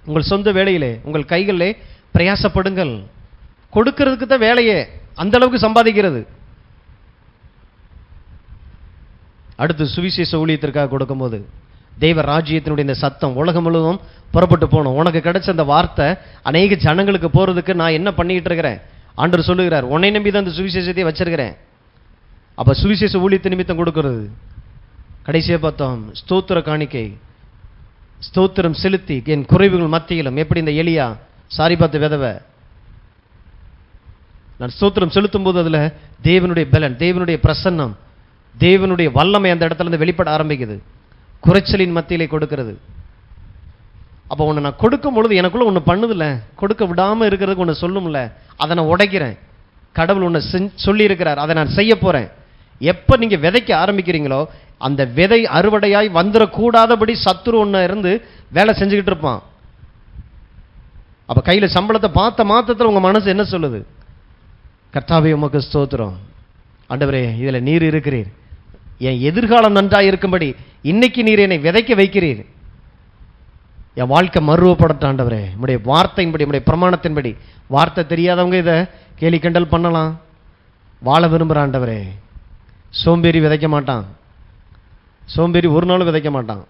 உங்கள் சொந்த வேலையிலே உங்கள் கைகளிலே பிரயாசப்படுங்கள். கொடுக்கிறதுக்கு தான் வேலையே, அந்த அளவுக்கு சம்பாதிக்கிறது. அடுத்து சுவிசேஷ ஊழியத்திற்காக கொடுக்கும்போது தெய்வ ராஜ்யத்தினுடைய இந்த சத்தம் உலகம் முழுவதும் புறப்பட்டு போகணும். உனக்கு கிடைச்ச அந்த வார்த்தை அநேக ஜனங்களுக்கு போறதுக்கு நான் என்ன பண்ணிக்கிட்டு இருக்கிறேன்? ஆண்டவர் சொல்லுகிறார், உன்னை நம்பி தான் அந்த சுவிசேஷத்தை வச்சிருக்கிறேன். அப்ப சுவிசேஷ ஊழியத்தை நிமித்தம் கொடுக்கிறது. கடைசியாக பார்த்தோம், ஸ்தோத்திர காணிக்கை, ஸ்தோத்திரம் செலுத்தி என் குறைவுகள் மத்தியிலும். எப்படி இந்த எலியா சாரிபாத்து விதவை நான் ஸ்தோத்திரம் செலுத்தும் போது அதுல தேவனுடைய பலன், தேவனுடைய பிரசன்னம், தேவனுடைய வல்லமை அந்த இடத்துல இருந்து வெளிப்பட ஆரம்பிக்குது. குறைச்சலின் மத்தியிலே கொடுக்கிறது. அப்போ ஒன்று நான் கொடுக்கும் பொழுது எனக்குள்ள ஒன்று பண்ணுதில்ல, கொடுக்க விடாமல் இருக்கிறதுக்கு ஒன்று சொல்லும்ல, அதை நான் உடைக்கிறேன். கடவுள் ஒன்று சொல்லி இருக்கிறார், அதை நான் செய்ய போறேன். எப்போ நீங்க விதைக்க ஆரம்பிக்கிறீங்களோ அந்த விதை அறுவடையாய் வந்துடக்கூடாதபடி சத்துரு ஒன்று இருந்து வேலை செஞ்சுக்கிட்டு இருப்பான். அப்போ கையில் சம்பளத்தை பார்த்த மாத்திரத்தில் உங்க மனசு என்ன சொல்லுது? கர்த்தாவே உமக்கு ஸ்தோத்திரம், ஆண்டவரே இதில் நீர் இருக்கிறீர், என் எதிர்காலம் நன்றாக இருக்கும்படி இன்னைக்கு நீர் என்னை விதைக்க வைக்கிறீர், என் வாழ்க்கை மறுவப்படட்டும் ஆண்டவரே, நம்முடைய வார்த்தையின்படி, நம்முடைய பிரமாணத்தின்படி. வார்த்தை தெரியாதவங்க இதை கேலி கிண்டல் பண்ணலாம். வாழ விரும்புகிற ஆண்டவரே, சோம்பேறி விதைக்க மாட்டான், சோம்பேறி ஒரு நாளும் விதைக்க மாட்டான்.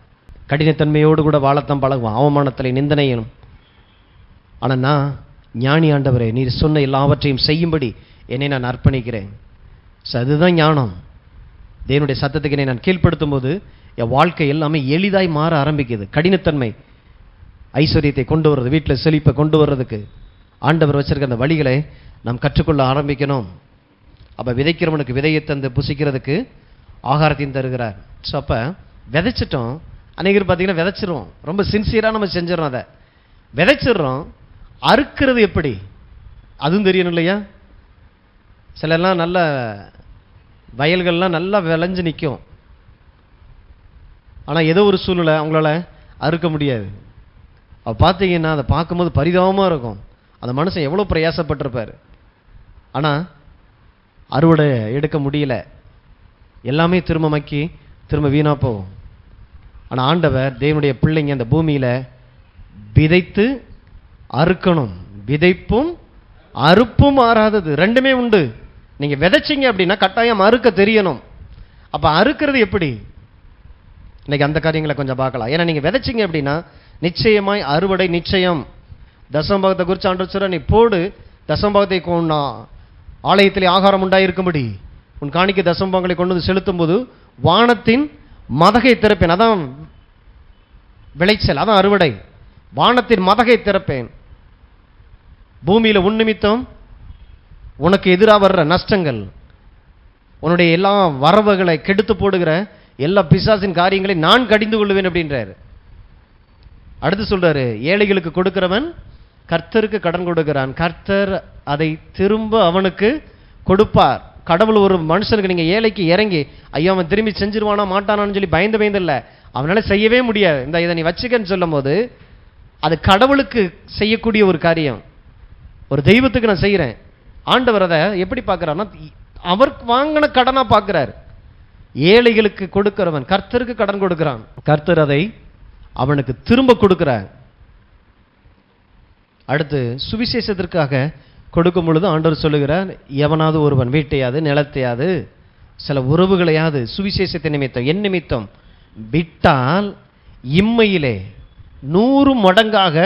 கடினத்தன்மையோடு கூட வாழத்தான் பழகுவான், அவமானத்தில் நிந்தனையும். ஆனால் நான் ஞானி ஆண்டவரே, நீர் சொன்ன எல்லாவற்றையும் செய்யும்படி என்னை நான் அர்ப்பணிக்கிறேன். அதுதான் ஞானம். தேவனுடைய சத்தத்துக்கு என்னை நான் கீழ்ப்படுத்தும் போது என் வாழ்க்கை எல்லாமே எளிதாய் மாற ஆரம்பிக்குது. கடினத்தன்மை ஐஸ்வர்யத்தை கொண்டு வர்றது, வீட்டில் செழிப்பை கொண்டு வர்றதுக்கு ஆண்டவர் வச்சிருக்க அந்த வழிகளை நாம் கற்றுக்கொள்ள ஆரம்பிக்கணும். அப்போ விதைக்கிறவனுக்கு விதையை தந்து புசிக்கிறதுக்கு ஆகாரத்தையும் தருகிறார். ஸோ அப்போ விதைச்சிட்டோம். அநேகர் பார்த்தீங்கன்னா விதைச்சிரும், ரொம்ப சின்சியராக நம்ம செஞ்சிடறோம், அதை விதைச்சிடுறோம். அறுக்கிறது எப்படி அதுவும் தெரியணும் இல்லையா? சிலர்லாம் நல்ல வயல்கள்லாம் நல்லா விளைஞ்சு நிற்கும், ஆனால் ஏதோ ஒரு சூழ்நிலை அவங்களால அறுக்க முடியாது. அப்போ பார்த்தீங்கன்னா அதை பார்க்கும்போது பரிதாபமாக இருக்கும். அந்த மனுஷன் எவ்வளோ பிரயாசப்பட்டிருப்பார், ஆனால் அறுவடை எடுக்க முடியல, எல்லாமே திரும்ப மக்கி திரும்ப வீணாக போகும். ஆனால் ஆண்டவர் தேவனுடைய பிள்ளைங்க அந்த பூமியில் விதைத்து அறுக்கணும். விதைப்பும் அறுப்பும் மாறாதது, ரெண்டுமே உண்டு. நீங்க விதைச்சிங்க அப்படின்னா கட்டாயம் அறுக்க தெரியணும். அப்ப அறுக்கிறது எப்படி? இன்னைக்கு அந்த காரியங்களை கொஞ்சம் பார்க்கலாம். ஏன்னா நீங்க விதைச்சிங்க அப்படின்னா நிச்சயமாய் அறுவடை நிச்சயம். தசமபாகத்தை குறித்து ஆண்டவர் சொல்றார், நீ போடு தசமபாகத்தை கொண்டா ஆலயத்திலே ஆகாரம் உண்டாயிருக்கும்படி உன் காணிக்கை தசமபாகங்களை கொண்டு வந்து செலுத்தும் போது வானத்தின் மதகை திறப்பேன். அதான் விளைச்சல், அதான் அறுவடை. வானத்தின் மதகை திறப்பேன். பூமியில உன் நிமித்தம் உனக்கு எதிராக வர்ற நஷ்டங்கள், உன்னுடைய எல்லா வரவுகளை கெடுத்து போடுகிற எல்லா பிசாசின் காரியங்களை நான் கடிந்து கொள்ளுவேன் அப்படின்றாரு. அடுத்து சொல்றாரு, ஏழைகளுக்கு கொடுக்கிறவன் கர்த்தருக்கு கடன் கொடுக்கிறான், கர்த்தர் அதை திரும்ப அவனுக்கு கொடுப்பார். கடவுள் ஒரு மனுஷனுக்கு, நீங்க ஏழைக்கு இறங்கி ஐயோ அவன் திரும்பி செஞ்சிருவானா மாட்டானான்னு சொல்லி பயந்து இல்லை, அவனால செய்யவே முடியாது. இந்த இதை நீ வச்சுக்கன்னு சொல்லும் போது அது கடவுளுக்கு செய்யக்கூடிய ஒரு காரியம். ஒரு தெய்வத்துக்கு நான் செய்கிறேன். ஆண்டவர் அதை எப்படி பார்க்கிறார்னா அவர் வாங்கின கடனா பார்க்கிறார். ஏழைகளுக்கு கொடுக்கிறவன் கர்த்தருக்கு கடன் கொடுக்கிறான், கர்த்தர் அதை அவனுக்கு திரும்ப கொடுக்கிறார். அடுத்து சுவிசேஷத்திற்காக கொடுக்கும் பொழுது ஆண்டவர் சொல்லுகிறார், எவனாவது ஒருவன் வீட்டையாது நிலத்தையாது சில உறவுகளையாது சுவிசேஷத்தை நிமித்தம் என் நிமித்தம் விட்டால் இம்மையிலே 100 மடங்காக.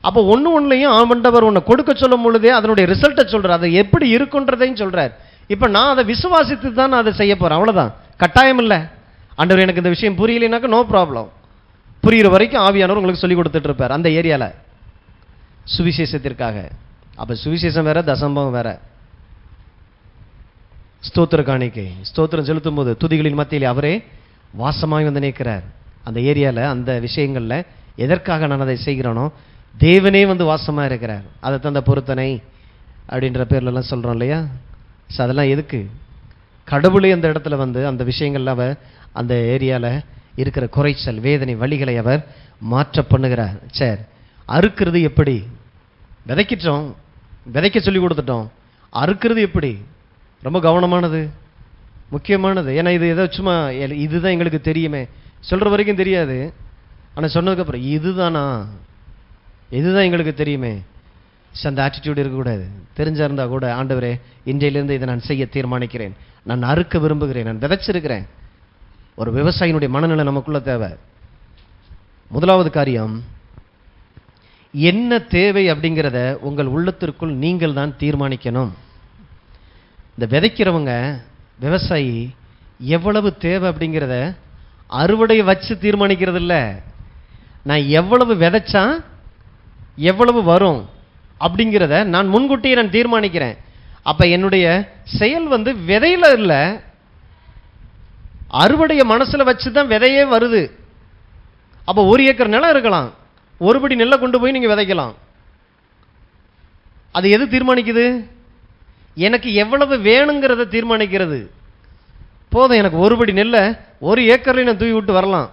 அப்போ ஒன்றுலையும் ஆண்டவர் உன்னை கொடுக்க சொல்லும் பொழுதே அதனுடைய ரிசல்ட்டை சொல்கிறார், அதை எப்படி இருக்குன்றதையும் சொல்கிறார். இப்போ நான் அதை விசுவாசித்து தான் நான் அதை செய்ய போகிறேன், அவ்வளோதான். கட்டாயம் இல்லை. ஆண்டவர் எனக்கு இந்த விஷயம் புரியலைனாக்கா நோ ப்ராப்ளம், புரிகிற வரைக்கும் ஆவியானவர் உங்களுக்கு சொல்லி கொடுத்துட்டு இருப்பார் அந்த ஏரியாவில் சுவிசேஷத்திற்காக. அப்போ சுவிசேஷம் வேற, தசம்பம் வேற. ஸ்தோத்திர காணிக்கை, ஸ்தோத்திரம் செலுத்தும் போது துதிகளின் மத்தியில் அவரே வாசமாய் வந்து நிற்கிறார் அந்த ஏரியாவில். அந்த விஷயங்களில் எதற்காக நான் அதை செய்கிறேனோ தேவனே வந்து வாசமாக இருக்கிறார். அதை தந்த பொருத்தனை அப்படின்ற பேர்லலாம் சொல்கிறோம் இல்லையா? ஸோ அதெல்லாம் எதுக்கு? கடவுளே அந்த இடத்துல வந்து அந்த விஷயங்கள்ல அவர் அந்த ஏரியாவில் இருக்கிற குறைச்சல் வேதனை வழிகளை அவர் மாற்ற பண்ணுகிறார். சரி, அறுக்கிறது எப்படி? விதைக்கிட்டோம், விதைக்க சொல்லி கொடுத்துட்டோம். அறுக்கிறது எப்படி? ரொம்ப கவனமானது. முக்கியமானது. ஏன்னா இது ஏதோ சும்மா இதுதான் எங்களுக்கு தெரியுமே சொல்கிற வரைக்கும் தெரியாது. ஆனால் சொன்னதுக்கப்புறம் இதுதானா, இதுதான் எங்களுக்கு தெரியுமே, அந்த ஆட்டிடியூட் இருக்கக்கூடாது. தெரிஞ்சா இருந்தால் கூட, ஆண்டவரே இன்றையிலிருந்து இதை நான் செய்ய தீர்மானிக்கிறேன், நான் அறுக்க விரும்புகிறேன், நான் விதைச்சிருக்கிறேன். ஒரு விவசாயினுடைய மனநிலை நமக்குள்ள தேவை. முதலாவது காரியம், என்ன தேவை அப்படிங்கிறத உங்கள் உள்ளத்திற்குள் நீங்கள் தான் தீர்மானிக்கணும். இந்த விதைக்கிறவங்க, விவசாயி எவ்வளவு தேவை அப்படிங்கிறத அறுவடை வச்சு தீர்மானிக்கிறது இல்லை. நான் எவ்வளவு விதைச்சா எவ்வளவு வரும் அப்படிங்கிறத நான் முன்கூட்டியே நான் தீர்மானிக்கிறேன். அப்ப என்னுடைய செயல் விதையில இல்லை, அறுவடைய மனசுல வச்சு தான் விதையே வருது. அப்ப 1 ஏக்கர் நிலம் இருக்கலாம், ஒரு படி நெல்லை கொண்டு போய் நீங்க விதைக்கலாம். அது எது தீர்மானிக்குது? எனக்கு எவ்வளவு வேணுங்கிறத தீர்மானிக்கிறது. போதும், எனக்கு ஒரு படி நெல்லை 1 ஏக்கர்ல நான் தூவி விட்டு வரலாம்.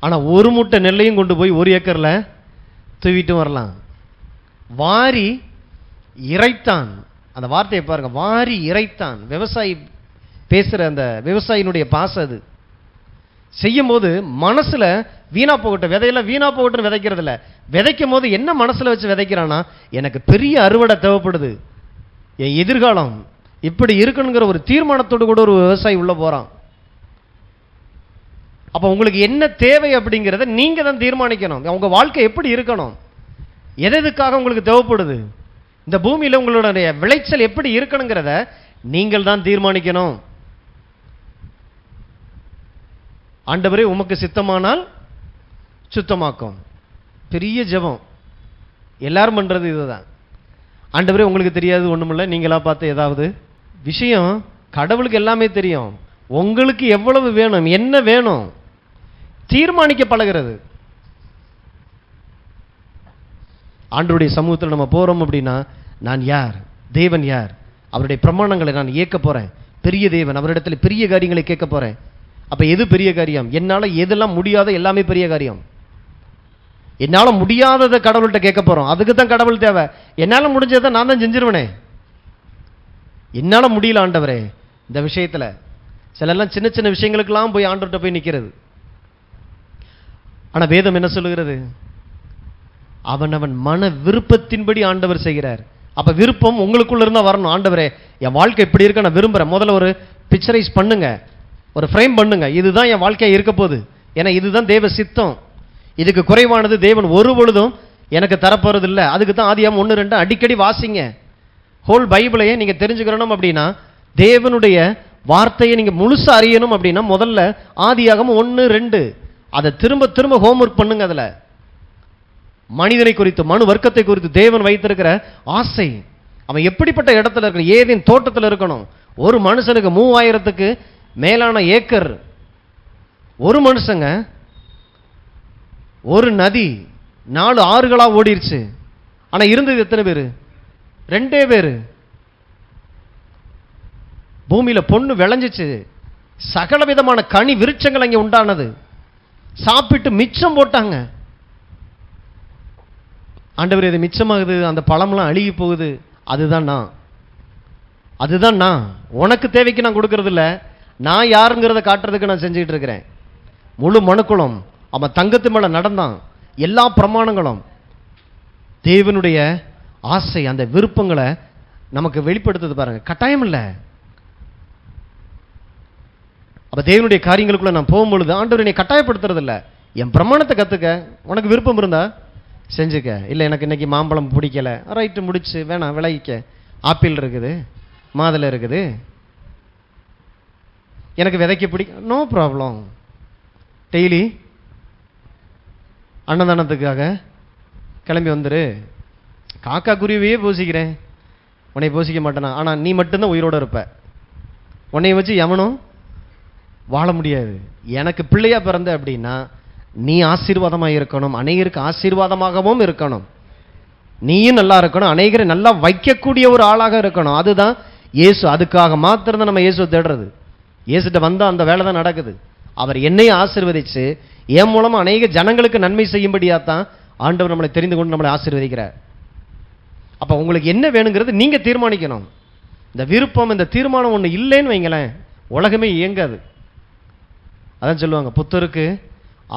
ஆனா 1 மூட்டை நெல்லையும் கொண்டு போய் 1 ஏக்கர்ல தூவிட்டு வரலாம். வாரி இறைத்தான், அந்த வார்த்தையை பாருங்க, வாரி இறைத்தான். விவசாயி பேசுற அந்த விவசாயினுடைய பாசம் அது. செய்யும் போது மனசுல வீணா போகட்டும், விதையெல்லாம் வீணா போகட்டும் விதைக்கிறது இல்லை. விதைக்கும் போது என்ன மனசுல வச்சு விதைக்கிறான்னா, எனக்கு பெரிய அறுவடை தேவைப்படுது, என் எதிர்காலம் இப்படி இருக்கணுங்கிற ஒரு தீர்மானத்தோடு கூட ஒரு விவசாயி உள்ள போறான். அப்ப உங்களுக்கு என்ன தேவை அப்படிங்கிறத நீங்க தான் தீர்மானிக்கணும். உங்க வாழ்க்கை எப்படி இருக்கணும், எதுக்காக உங்களுக்கு தேவைப்படுது, இந்த பூமியில உங்களுடைய விளைச்சல் எப்படி இருக்கணுங்கிறத நீங்கள் தான் தீர்மானிக்கணும். ஆண்டவரே உமக்கு சித்தமானால் சுத்தமாக்கும். பெரிய ஜெபம், எல்லாரும் பண்றது இதுதான். ஆண்டவரே உங்களுக்கு தெரியாது ஒண்ணுமில்லை, நீங்களா பார்த்து ஏதாவது விஷயம், கடவுளுக்கு எல்லாமே தெரியும். உங்களுக்கு எவ்வளவு வேணும், என்ன வேணும் தீர்மானிக்க பழகிறது. ஆண்டவருடைய சமூகத்தில் நம்ம போறோம் அப்படின்னா, நான் யார், தேவன் யார், அவருடைய பிரமாணங்களை நான் இயக்க போறேன். பெரிய தேவன், அவரிடத்தில் பெரிய காரியங்களை கேட்க போறேன். அப்ப எது பெரிய காரியம்? என்னால எதெல்லாம் முடியாத எல்லாமே பெரிய காரியம். என்னால முடியாததை கடவுள்கிட்ட கேட்க போறோம், அதுக்கு தான் கடவுள் தேவை. என்னால முடிஞ்சதை நான் தான் செஞ்சிருவனே. என்னால முடியல ஆண்டவரே இந்த விஷயத்துல. சிலெல்லாம் சின்ன சின்ன விஷயங்களுக்கெல்லாம் போய் ஆண்டவர்கிட்ட போய் நிற்கிறது. ஆனா வேதம் என்ன சொல்லுகிறது? அவன் மன விருப்பத்தின்படி ஆண்டவர் செய்கிறார். அப்ப விருப்பம் உங்களுக்குள்ள இருந்தா வரணும். ஆண்டவரே என் வாழ்க்கை இப்படி இருக்க நான் விரும்புறேன். முதல்ல ஒரு பிக்சரைஸ் பண்ணுங்க, ஒரு ஃப்ரேம் பண்ணுங்க, இதுதான் என் வாழ்க்கையா இருக்க போகுது, ஏன்னா இதுதான் தேவ சித்தம், இதுக்கு குறைவானது தேவன் ஒரு பொழுதும் எனக்கு தரப்போறது இல்லை. அதுக்கு தான் ஆதியாகமம் 1:2 அடிக்கடி வாசிங்க. ஹோல் பைபிளையே நீங்க தெரிஞ்சுக்கணும் அப்படின்னா, தேவனுடைய வார்த்தையை நீங்க முழுசா அறியணும் அப்படின்னா, முதல்ல ஆதியாகமம் 1:2 அதை திரும்ப திரும்ப ஹோம்ஒர்க் பண்ணுங்க. அதுல மனிதனை குறித்து, மனு வர்க்கத்தை குறித்து தேவன் வைத்திருக்கிற ஆசை, அவன் எப்படிப்பட்ட இடத்துல இருக்கணும், ஏதேன் தோட்டத்தில் இருக்கணும். ஒரு மனுஷனுக்கு 3000க்கு மேலான ஏக்கர், ஒரு மனுஷங்க, ஒரு நதி, 4 ஆறுகளா ஓடிருச்சு. ஆனா இருந்தது எத்தனை பேரு? 2 பேரு. பூமியில பொண்ணு விளைஞ்சிச்சு, சகல விதமான கனி விருட்சங்கள் அங்கே உண்டானது, சாப்பிட்டு மிச்சம் போட்டாங்க. ஆண்டவர் இது மிச்சமாகுது, அந்த பழம்லாம் அழுகி போகுது, அதுதான் நான், அதுதான் நான். உனக்கு தேவைக்கு நான் கொடுக்கறது இல்லை, நான் யாருங்கிறத காட்டுறதுக்கு நான் செஞ்சுக்கிட்டு இருக்கிறேன். முழு மனுக்குளம் அவன் தங்கத்து மேல நடந்தான், எல்லா பிரமாணங்களும் தேவனுடைய ஆசை, அந்த விருப்பங்களை நமக்கு வெளிப்படுத்துது பாருங்க. கட்டாயம் இல்லை. அப்ப தேவனுடைய காரியங்களுக்குள்ள நான் போகும்பொழுது ஆண்டவர் என்னை கட்டாயப்படுத்துறது இல்லை. என் பிரமாணத்தை கத்துக்க, உனக்கு விருப்பம் இருந்தா செஞ்சுக்க. இல்லை எனக்கு இன்னைக்கு மாம்பழம் பிடிக்கல, ரைட்டு முடிச்சு வேணாம் விளைவிக்க, ஆப்பிள் இருக்குது, மாதுளை இருக்குது, எனக்கு விதைக்க பிடிக்கும், நோ ப்ராப்ளம். டெய்லி அன்னதானத்துக்காக கிளம்பி வந்துரு. காக்கா குருவியே போசிக்கிறேன், உன்னை போசிக்க மாட்டேனா? ஆனால் நீ மட்டும்தான் உயிரோடு இருப்ப, உன்னை வச்சு எவனும் வாழ முடியாது. எனக்கு பிள்ளையா பிறந்த அப்படின்னா நீ ஆசீர்வாதமாக இருக்கணும், அநேகருக்கு ஆசீர்வாதமாகவும் இருக்கணும், நீயும் நல்லா இருக்கணும், அநேகரை நல்லா வைக்கக்கூடிய ஒரு ஆளாக இருக்கணும். அதுதான் இயேசு. அதுக்காக மாத்திரம் நம்ம இயேசு தேடுறது. இயேசுட்ட வந்தால் அந்த வேலை தான் நடக்குது. அவர் என்னை ஆசீர்வதிச்சு என் மூலமா அநேக ஜனங்களுக்கு நன்மை செய்யும்படியாத்தான் ஆண்டவர் நம்மளை தெரிந்து கொண்டு நம்மளை ஆசீர்வதிக்கிறார். அப்ப உங்களுக்கு என்ன வேணுங்கிறது நீங்க தீர்மானிக்கணும். இந்த விருப்பம், இந்த தீர்மானம் ஒன்று இல்லைன்னு வைங்களேன், உலகமே இயங்காது. அதான் சொல்லுவாங்க, புத்தருக்கு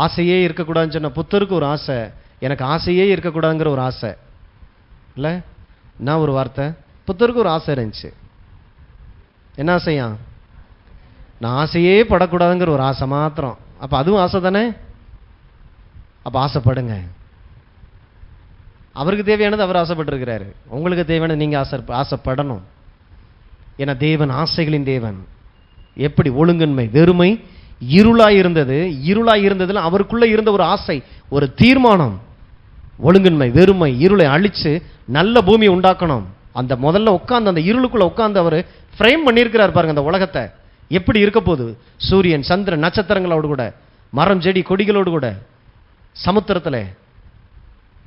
ஆசையே இருக்கக்கூடாதுன்னு சொன்ன புத்தருக்கு ஒரு ஆசை, எனக்கு ஆசையே இருக்கக்கூடாதுங்கிற ஒரு ஆசை இல்லை. என்ன ஒரு வார்த்தை, புத்தருக்கு ஒரு ஆசை இருந்துச்சு. என்ன ஆசையா? நான் ஆசையே படக்கூடாதுங்கிற ஒரு ஆசை மாத்திரம். அப்போ அதுவும் ஆசை தானே? அப்போ ஆசைப்படுங்க. அவருக்கு தேவையானது அவர் ஆசைப்பட்டிருக்கிறாரு, உங்களுக்கு தேவையானது நீங்கள் ஆசைப்படணும். ஏன்னா தேவன் ஆசைகளின் தேவன். எப்படி ஒழுங்கின்மை, வெறுமை, இருளாய் இருந்ததுல அவருக்குள்ள இருந்த ஒரு ஆசை, ஒரு தீர்மானம், ஒழுங்கின்மை, வெறுமை, இருளை அழிச்சு நல்ல பூமி உண்டாக்கணும். அந்த முதல்ல உட்கார்ந்து அந்த இருளுக்குள்ள உட்கார்ந்து அவர் ஃப்ரேம் பண்ணியிருக்கிறார் பாருங்க. அந்த உலகத்தை எப்படி இருக்க போகுது, சூரியன், சந்திரன், நட்சத்திரங்களோடு கூட, மரம், செடி, கொடிகளோடு கூட, சமுத்திரத்தில்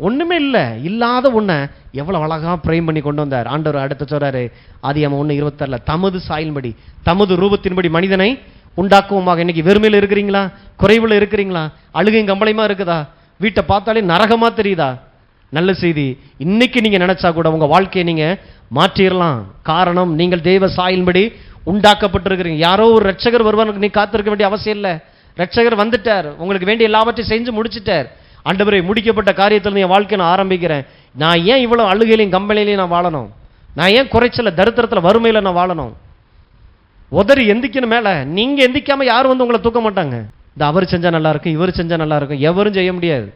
ஒண்ணுமே இல்லை, இல்லாத ஒன்றை எவ்வளவு அழகா ஃப்ரேம் பண்ணி கொண்டு வந்தார் ஆண்டவர். அடுத்த சொல்றாரு ஆதியாகமம் 1:26, தமது சாயலின்படி தமது ரூபத்தின்படி மனிதனை உண்டாக்குவோமாக. இன்னைக்கு வெறுமையில் இருக்கிறீங்களா? குறைவுல இருக்கிறீங்களா? அழுகை கம்பளையுமா இருக்குதா? வீட்டை பார்த்தாலே நரகமா தெரியுதா? நல்ல செய்தி, இன்னைக்கு நீங்க நினைச்சா கூட உங்க வாழ்க்கையை நீங்க மாற்றிடலாம். காரணம், நீங்கள் தேவ சாயலின்படி உண்டாக்கப்பட்டிருக்கிறீங்க. யாரோ ஒரு ரட்சகர் வருவானுக்கு நீ காத்திருக்க வேண்டிய அவசியம் இல்லை. ரட்சகர் வந்துட்டார், உங்களுக்கு வேண்டிய எல்லாவற்றையும் செஞ்சு முடிச்சுட்டார். ஆண்டவரே, முடிக்கப்பட்ட காரியத்தில் என் வாழ்க்கையை நான் ஆரம்பிக்கிறேன். நான் ஏன் இவ்வளவு அழுகையிலையும் கம்பளையிலையும் நான் வாழணும்? நான் ஏன் குறைச்சல, தரித்திரத்தில், வறுமையில நான் வாழணும்? உதறி எந்திக்கணும் மேல. நீங்க எந்திக்காம யாரும் வந்து உங்களை தூக்க மாட்டாங்க. இந்த அவர் செஞ்சா நல்லா இருக்கும், இவர் செஞ்சா நல்லா இருக்கும், எவரும் செய்ய முடியாது.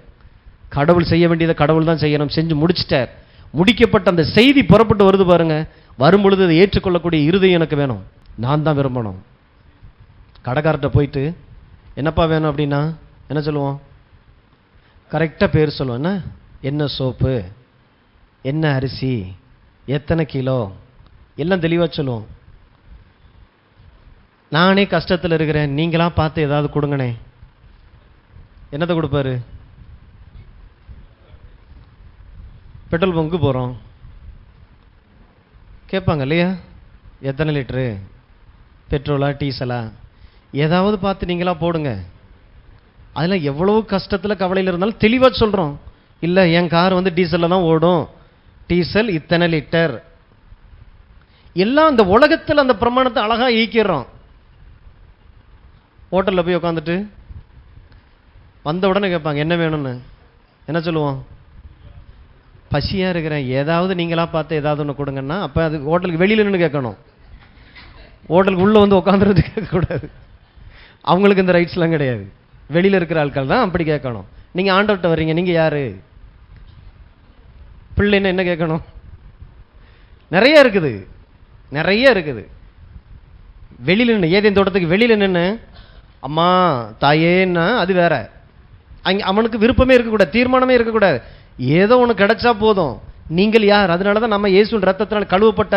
கடவுள் செய்ய வேண்டியதை கடவுள் தான் செய்யணும். செஞ்சு முடிச்சிட்டார். முடிக்கப்பட்ட அந்த செய்தி புறப்பட்டு வருது பாருங்க. வரும்பொழுது அதை ஏற்றுக்கொள்ளக்கூடிய இருதயம் எனக்கு வேணும். நான் தான் விரும்பணும். கடைக்கார்ட்ட போயிட்டு என்னப்பா வேணும் அப்படின்னா என்ன சொல்லுவோம்? கரெக்டாக பேர் சொல்லுவோம். என்ன சோப்பு, என்ன அரிசி, எத்தனை கிலோ, எல்லாம் தெளிவாக சொல்லுவோம். நானே கஷ்டத்தில் இருக்கிறேன், நீங்களா பார்த்து ஏதாவது கொடுங்கண்ணே. என்னத்தை கொடுப்பாரு? பெட்ரோல் பங்கு போகிறோம், கேட்பாங்க இல்லையா, எத்தனை லிட்டரு பெட்ரோலா டீசலா, ஏதாவது பார்த்து நீங்களா போடுங்க. அதில் எவ்வளவு கஷ்டத்தில் கவலையில் இருந்தாலும் தெளிவாக சொல்கிறோம். இல்லை, என் கார் வந்து டீசலில் தான் ஓடும், டீசல் இத்தனை லிட்டர், எல்லாம் அந்த உலகத்தில் அந்த பிரமாணத்தை அழகாக ஈக்கிறோம். ஹோட்டலில் போய் உட்காந்துட்டு வந்த உடனே கேட்பாங்க என்ன வேணும்னு. என்ன சொல்லுவோம்? பசியாக இருக்கிறேன், ஏதாவது நீங்களா பார்த்து ஏதாவது ஒன்று கொடுங்கன்னா. அப்போ அது ஹோட்டலுக்கு வெளியில் நின்று கேட்கணும். ஹோட்டலுக்கு உள்ளே வந்து உட்காந்துருந்து கேட்கக்கூடாது. அவங்களுக்கு இந்த ரைட்ஸ்லாம் கிடையாது. வெளியில் இருக்கிற ஆட்கள் தான் அப்படி கேட்கணும். நீங்கள் ஆண்டவர்கிட்ட வர்றீங்க, நீங்கள் யார்? பிள்ளைன்னா என்ன கேட்கணும்? நிறைய இருக்குது, நிறைய இருக்குது. வெளியில் நின்று, ஏதேன் தோட்டத்துக்கு வெளியில் நின்று அம்மா தாயேன்னா அது வேற. அங்கே அவனுக்கு விருப்பமே இருக்கக்கூடாது, தீர்மானமே இருக்கக்கூடாது. ஏதோ ஒன்று கிடைச்சா போதும். நீங்கள் யார்? அதனால தான் நம்ம இயேசுவின் ரத்தத்தினால் கழுவப்பட்ட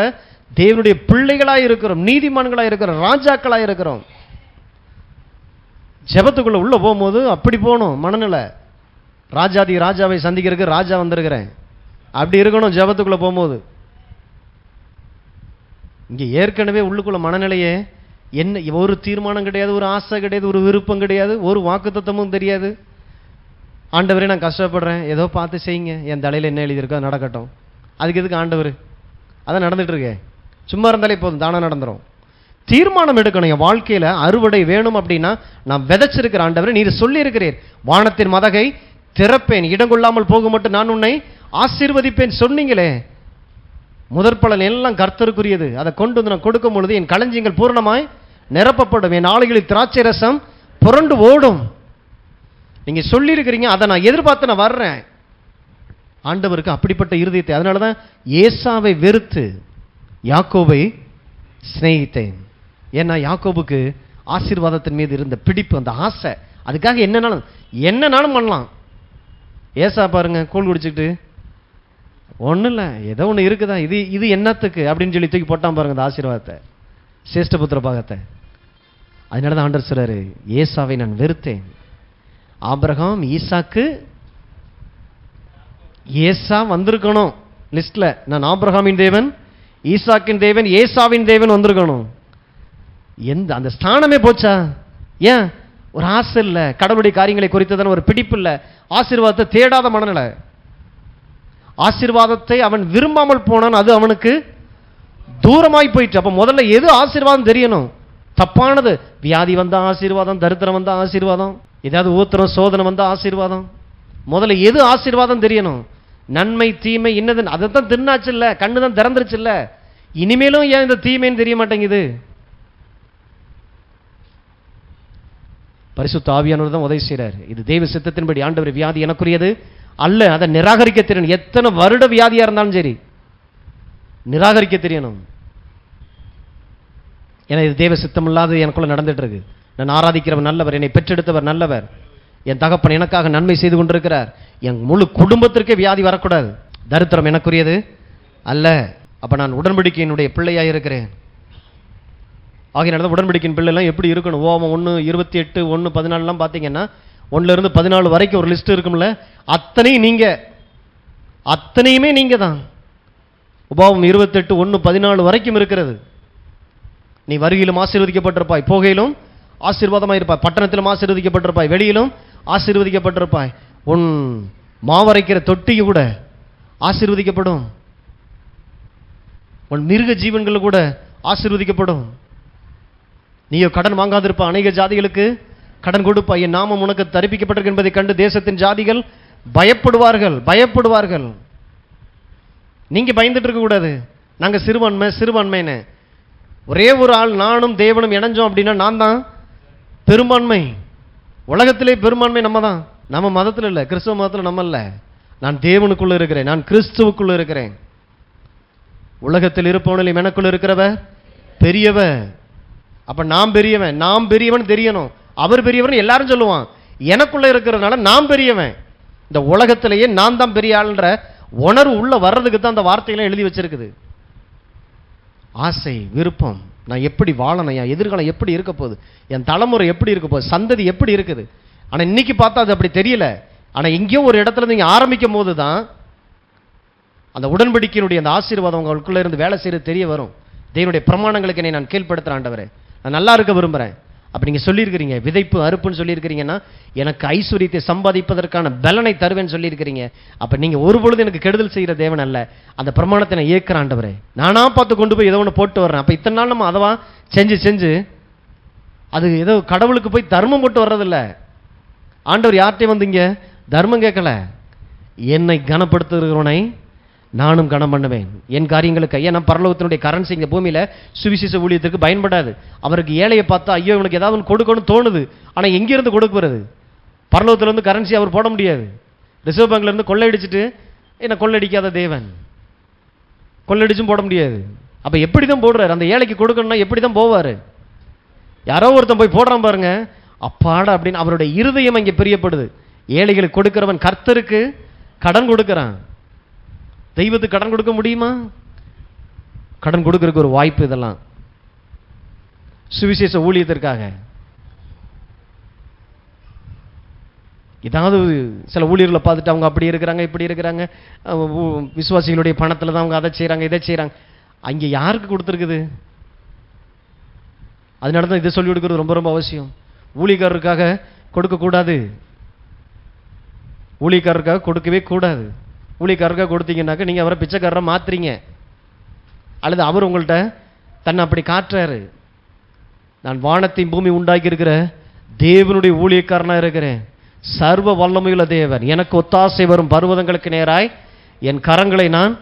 தேவனுடைய பிள்ளைகளாக இருக்கிறோம், நீதிமான்களாக இருக்கிறோம், ராஜாக்களாக இருக்கிறோம். ஜெபத்துக்குள்ள உள்ள போகும்போது அப்படி போகணும் மனநிலை. ராஜாதி ராஜாவை சந்திக்கிறதுக்கு ராஜா வந்திருக்கிறேன் அப்படி இருக்கணும் ஜெபத்துக்குள்ள போகும்போது. இங்கே ஏற்கனவே உள்ளுக்குள்ள மனநிலையே என்ன, ஒரு தீர்மானம் கிடையாது, ஒரு ஆசை கிடையாது, ஒரு விருப்பம் கிடையாது, ஒரு வாக்குத்தத்தமும் தெரியாது. ஆண்டவரே நான் கஷ்டப்படுறேன், ஏதோ பார்த்து செய்யுங்க, என் தலையில் என்ன எழுதியிருக்கோ நடக்கட்டும். அதுக்கு எதுக்கு ஆண்டவர்? அதான் நடந்துட்டு இருக்கேன். சும்மா இருந்தாலே போதும், தானே நடந்துடும். தீர்மானம் எடுக்கணும். என் வாழ்க்கையில் அறுவடை வேணும் அப்படின்னா நான் விதைச்சிருக்கிற ஆண்டவரே நீர் சொல்லி இருக்கிறீர், வானத்தின் மதகை திறப்பேன், இடம் கொள்ளாமல் போக மட்டும் நான் உன்னை ஆசீர்வதிப்பேன் சொன்னீங்களே. முதற்பலன் எல்லாம் கர்த்தருக்குரியது. அதை கொண்டு வந்து நான் கொடுக்கும் பொழுது என் களஞ்சியங்கள் பூர்ணமாய் நிரப்பப்படும், என் ஆலைகளில் திராட்சை ரசம் புரண்டு ஓடும். நீங்க சொல்லி இருக்கிறீங்க, அதை நான் எதிர்பார்த்து நான் வர்றேன். ஆண்டவருக்கு அப்படிப்பட்ட இருதயத்தை. அதனால தான் ஏசாவை வெறுத்து யாக்கோபை சிநேகித்தேன். ஏன்னா யாக்கோபுக்கு ஆசீர்வாதத்தின் மீது இருந்த பிடிப்பு, அந்த ஆசை. அதுக்காக என்னன்னாலும் பண்ணலாம். ஏசா பாருங்க, கூழ் குடிச்சுக்கிட்டு ஒன்றும் இல்லை, ஏதோ ஒன்று இருக்குதா, இது என்னத்துக்கு அப்படின்னு சொல்லி தூக்கி போட்டான் பாருங்க அந்த ஆசீர்வாதத்தை, சேஷ்டபுத்திர பாகத்தை. அதனால தான் ஆண்டவர் சொல்றாரு, ஏசாவை நான் வெறுத்தேன். ஆபிரகாம் ஈசாக்கு, ஏசா வந்திருக்கணும் லிஸ்ட்ல. நான் ஆபிரகாமின் தேவன், ஈசாக்கின் தேவன், ஏசாவின் தேவன் வந்திருக்கணும். எந்த அந்த ஸ்தானமே போச்சா? ஏன்? ஒரு ஆசை இல்லை, கடவுளுடைய காரியங்களை குறித்ததான ஒரு பிடிப்பு இல்லை, ஆசீர்வாதத்தை தேடாத மனநிலை. ஆசீர்வாதத்தை அவன் விரும்பாமல் போனான், அது அவனுக்கு தூரமாய் போயிட்டு. அப்ப முதல்ல எது ஆசீர்வாதம் தெரியணும்? தப்பானது. வியாதி வந்தா ஆசீர்வாதம், தரித்திரம் வந்தா ஆசீர்வாதம், ஏதாவது ஊத்திரம் சோதனை வந்தா ஆசீர்வாதம். முதல்ல எது ஆசீர்வாதம் தெரியணும்? நன்மை தீமை இன்னது அதை தான் தின்னாச்சு இல்ல, கண்ணு தான் திறந்துருச்சு இல்ல, இனிமேலும் ஏன் இந்த தீமைன்னு தெரிய மாட்டேங்குது? பரிசுத்த ஆவியானவர் தான் உதவி செய்றார். இது தெய்வ சித்தத்தின்படி ஆண்டவர் வியாதி எனக்குரியது அல்ல, அதை நிராகரிக்க தெரியணும். எத்தனை வருட வியாதியா இருந்தாலும் சரி நிராகரிக்க தெரியணும். ஏன்னா இது தெய்வ சித்தம் இல்லாத எனக்குள்ள நடந்துட்டு இருக்கு. நான் ஆராதிக்கிறவர் நல்லவர், என்னை பெற்றெடுத்தவர் நல்லவர், என் தகப்பன் எனக்காக நன்மை செய்து கொண்டிருக்கிறார். என் முழு குடும்பத்திற்கே வியாதி வரக்கூடாது. தரித்திரம் எனக்குரியது அல்ல. அப்ப நான் உடன்படிக்கையினுடைய பிள்ளையாக இருக்கிறேன். ஆகிய உடன்படிக்கையின் பிள்ளைலாம் எப்படி இருக்கணும்? ஓமம் 1:28 1:14 பார்த்தீங்கன்னா 1 to 14 வரைக்கும் ஒரு லிஸ்ட் இருக்கும்ல, அத்தனையுமே நீங்க தான். உபாவம் 28 1:14 வரைக்கும் இருக்கிறது. நீ வருகையிலும் ஆசீர்வதிக்கப்பட்டிருப்பாய், போகையிலும் ஆசீர்வாதமாக இருப்பாய், பட்டணத்திலும் ஆசீர்வதிக்கப்பட்டிருப்பாய், வெளியிலும் ஆசீர்வதிக்கப்பட்டிருப்பாய், உன் மாவரைக்கிற தொட்டி கூட ஆசீர்வதிக்கப்படும், உன் மிருக ஜீவன்கள் கூட ஆசீர்வதிக்கப்படும். நீயோ கடன் வாங்காதிருப்ப, அநேக ஜாதிகளுக்கு கடன் கொடுப்பாய், என் நாமம் உனக்கு தரிப்பிக்கப்பட்டிருக்கு என்பதை கண்டு தேசத்தின் ஜாதிகள் பயப்படுவார்கள். நீங்க பயந்துட்டு இருக்க கூடாது. நாங்க சிறுபான்மைன்னு ஒரே ஒரு ஆள் நானும் தேவனும் இணைஞ்சோம் அப்படின்னா நான் தான் பெரும்பான்மை. உலகத்திலே பெரும்பான்மை நம்ம தான். நம்ம மதத்தில் இல்லை, கிறிஸ்துவ மதத்தில் நம்ம இல்லை. நான் தேவனுக்குள்ள இருக்கிறேன், நான் கிறிஸ்துவுக்குள்ள இருக்கிறேன். உலகத்தில் இருப்பவனில் எனக்குள்ள இருக்கிறவ பெரியவ. அப்ப நாம் பெரியவன் தெரியணும். அவர் பெரியவன் எல்லாரும் சொல்லுவான். எனக்குள்ள இருக்கிறதுனால நான் பெரியவன். இந்த உலகத்திலேயே நான் தான் பெரிய ஆள்ன்ற உணர்வு உள்ள வர்றதுக்கு தான் அந்த வார்த்தைகளை எழுதி வச்சிருக்குது. ஆசை, விருப்பம், நான் எப்படி வாழணும், என் எதிர்காலம் எப்படி இருக்க போகுது, என் தலைமுறை எப்படி இருக்க போகுது, சந்ததி எப்படி இருக்குது. ஆனா இன்னைக்கு பார்த்தா அது அப்படி தெரியல. ஆனா எங்கேயோ ஒரு இடத்துல நீங்க ஆரம்பிக்கும் போது தான் அந்த உடன்படிக்கையினுடைய அந்த ஆசீர்வாதம் உங்களுக்குள்ள இருந்து வேலை செய்யறது தெரிய வரும். தேவனுடைய பிரமாணங்களுக்கு என்னை நான் கீழ்ப்படுத்துறேன் ஆண்டவரே, நான் நல்லா இருக்க விரும்புகிறேன். அப்படி நீங்கள் சொல்லியிருக்கிறீங்க, விதைப்பு அறுப்புன்னு சொல்லியிருக்கிறீங்கன்னா எனக்கு ஐஸ்வர்யத்தை சம்பாதிப்பதற்கான பலனை தருவேன்னு சொல்லியிருக்கிறீங்க. அப்போ நீங்கள் ஒரு பொழுது எனக்கு கெடுதல் செய்கிற தேவன் அல்ல. அந்த பிரமாணத்தை நான் ஏற்கிறேன் ஆண்டவரே, நானா பார்த்து கொண்டு போய் ஏதோ ஒன்று போட்டு வர்றேன். அப்போ இத்தனை நாள் நம்ம அதவா செஞ்சு அது ஏதோ கடவுளுக்கு போய் தர்மம் போட்டு வர்றதில்ல. ஆண்டவர் யார்கிட்டையும் வந்து இங்கே தர்மம் கேட்கல. என்னை கனப்படுத்துகிறவனை நானும் கனம் பண்ணுவேன். என் காரியங்களுக்கு ஏன்னா பரலோகத்தினுடைய கரன்சி இங்கே பூமியில் சுவிசேஷ ஊழியத்திற்கு பயன்படாது. அவருக்கு ஏழையை பார்த்தா ஐயோ இவனுக்கு ஏதாவது ஒன்று கொடுக்கணும்னு தோணுது. ஆனால் எங்கேருந்து கொடுக்குறது? பரலோகத்திலேருந்து கரன்சி அவர் போட முடியாது. ரிசர்வ் பேங்க்லேருந்து கொள்ளையடிச்சிட்டு என்ன கொள்ளையடிக்காத தேவன், கொள்ளையடிச்சும் போட முடியாது. அப்போ எப்படி தான் போடுறாரு? அந்த ஏழைக்கு கொடுக்கணும்னா எப்படி தான் போவார்? யாரோ ஒருத்தன் போய் போடுறான் பாருங்க, அப்பாடா அப்படின்னு அவருடைய இருதயம் இங்கே பிரியப்படுது. ஏழைகளுக்கு கொடுக்கிறவன் கர்த்தருக்கு கடன் கொடுக்கிறான். தெய்வத்துக்கு கடன் கொடுக்க முடியுமா? கடன் கொடுக்கறதுக்கு ஒரு வாய்ப்பு. இதெல்லாம் சுவிசேஷ ஊழியத்திற்காக. ஏதாவது சில ஊழியர்களை பார்த்துட்டு அவங்க அப்படி இருக்கிறாங்க இப்படி இருக்கிறாங்க, விசுவாசிகளுடைய பணத்தில் தான் அவங்க அதை செய்கிறாங்க இதை செய்கிறாங்க. அங்கே யாருக்கு கொடுத்துருக்குது? அதனால தான் இதை சொல்லி கொடுக்கறது ரொம்ப ரொம்ப அவசியம். ஊழியக்காரருக்காக கொடுக்கக்கூடாது, ஊழியக்காரருக்காக கொடுக்கவே கூடாது. ஊழியக்காரருக்காக கொடுத்தீங்கன்னாக்க நீங்கள் அவரை பிச்சைக்காரரை மாற்றுறீங்க, அல்லது அவர் உங்கள்கிட்ட தன்னை அப்படி காட்டுறாரு. நான் வானத்தையும் பூமி உண்டாக்கி இருக்கிற தேவனுடைய ஊழியக்காரனாக இருக்கிறேன், சர்வ வல்லமையுள்ள தேவன், எனக்கு ஒத்தாசை வரும் பர்வதங்களுக்கு நேராய் என் கரங்களை நான்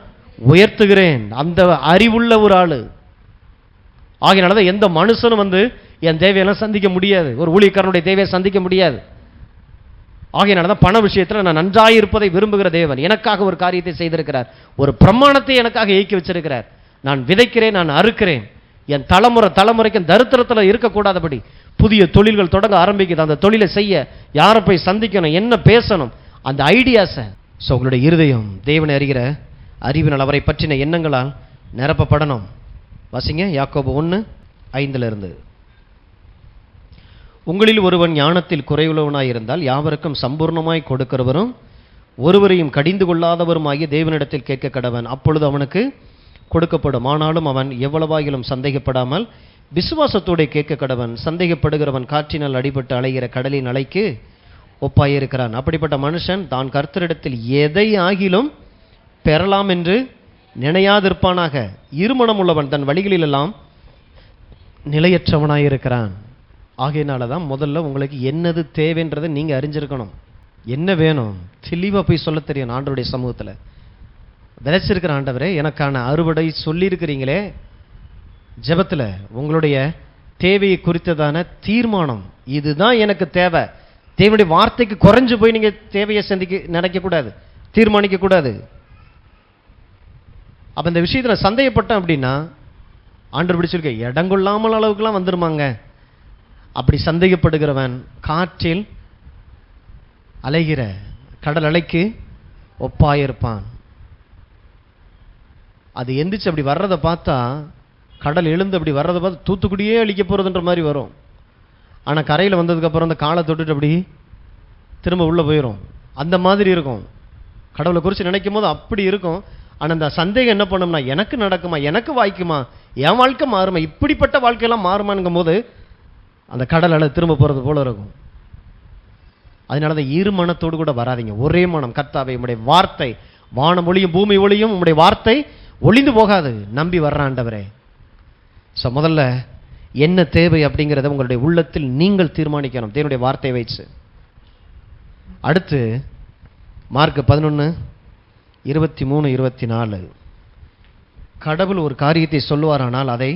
உயர்த்துகிறேன். அந்த அறிவுள்ள ஒரு ஆள். ஆகையினாலதான் எந்த மனுஷனும் வந்து என் தேவையெல்லாம் சந்திக்க முடியாது, ஒரு ஊழியக்காரனுடைய தேவையை சந்திக்க முடியாது. ஆகையினாலதான் பண விஷயத்தில் நான் நன்றாய் இருப்பதை விரும்புகிற தேவன் எனக்காக ஒரு காரியத்தை செய்திருக்கிறார், ஒரு பிரமாணத்தை எனக்காக இயக்கி வச்சிருக்கிறார். நான் விதைக்கிறேன், நான் அறுக்கிறேன். என் தலைமுறைக்கு தரித்திரத்தில் இருக்கக்கூடாதபடி புதிய தொழில்கள் தொடங்க ஆரம்பிக்குது. அந்த தொழிலை செய்ய யாரை போய் சந்திக்கணும், என்ன பேசணும், அந்த ஐடியாஸை. ஸோ உங்களுடைய இருதயம் தேவனை அறிகிற அறிவினால் அவரை பற்றின எண்ணங்களால் நிரப்பப்படணும். வாசிங்க யாக்கோபு 1:5 உங்களில் ஒருவன் ஞானத்தில் குறைவுள்ளவனாயிருந்தால் யாவருக்கும் சம்பூர்ணமாய் கொடுக்கிறவரும் ஒருவரையும் கடிந்து கொள்ளாதவருமாகிய தேவனிடத்தில் கேட்க கடவன், அப்பொழுது அவனுக்கு கொடுக்கப்படும். ஆனாலும் அவன் எவ்வளவாயிலும் சந்தேகப்படாமல் விசுவாசத்தோடு கேட்க கடவன். சந்தேகப்படுகிறவன் காற்றினால் அடிபட்டு அலைகிற கடலின் அலைக்கு ஒப்பாயிருக்கிறான். அப்படிப்பட்ட மனுஷன் தான் கர்த்தரிடத்தில் எதை ஆகிலும் பெறலாம் என்று நினையாதிருப்பானாக. இருமனம் உள்ளவன் தன் வழிகளிலெல்லாம் நிலையற்றவனாயிருக்கிறான். ஆகையினால தான் முதல்ல உங்களுக்கு என்னது தேவைன்றதை நீங்க அறிஞ்சிருக்கணும். என்ன வேணும் தெளிவா போய் சொல்ல தெரியும். ஆண்டவருடைய சமூகத்துல விதைச்சிருக்கிற ஆண்டவரே எனக்கான அறுவடை சொல்லியிருக்கிறீங்களே, ஜெபத்துல உங்களுடைய தேவையை குறித்ததான தீர்மானம், இதுதான் எனக்கு தேவை. தேவனுடைய வார்த்தைக்கு குறைஞ்சு போய் நீங்க தேவையை நினைக்க கூடாது, தீர்மானிக்க கூடாது. அப்ப இந்த விஷயத்துல சந்தேகப்பட்டேன் அப்படின்னா ஆண்டவர் பிடிச்சிருக்க இடங்கொள்ளாமல் அளவுக்குலாம் வந்துருமாங்க. அப்படி சந்தேகப்படுகிறவன் காற்றில் அலைகிற கடல் அலைக்கு ஒப்பாயிருப்பான். அது எந்திரிச்சு அப்படி வர்றதை பார்த்தா, கடல் எழுந்து அப்படி வர்றதை பார்த்து தூத்துக்குடியே அழிக்க போறதுன்ற மாதிரி வரும். ஆனா கரையில் வந்ததுக்கு அப்புறம் அந்த காலை தொட்டுட்டு அப்படி திரும்ப உள்ள போயிடும். அந்த மாதிரி இருக்கும். கடவுளை குறித்து நினைக்கும் போது அப்படி இருக்கும். ஆனா அந்த சந்தேகம் என்ன பண்ணும்னா, எனக்கு நடக்குமா, எனக்கு வாய்க்குமா, என் வாழ்க்கை மாறுமா, இப்படிப்பட்ட வாழ்க்கையெல்லாம் மாறுமானுங்கும் போது அந்த கடல் அலை திரும்ப போறது போல இருக்கும். அதனாலதான் இரு மனத்தோடு கூட வராதிங்க, ஒரே மனம். கர்த்தாவே உம்முடைய வார்த்தை, வானம் ஒளியும் பூமி ஒளியும், உம்முடைய வார்த்தை ஒளிந்து போகாது. நம்பி வர்ற ஆண்டவரே. ஸோ முதல்ல என்ன தேவை அப்படிங்கிறத உங்களுடைய உள்ளத்தில் நீங்கள் தீர்மானிக்கணும், தேவனுடைய வார்த்தையை வச்சு. அடுத்து மார்க் 11:23-24. கடவுள் ஒரு காரியத்தை சொல்லுவாரானால் அதை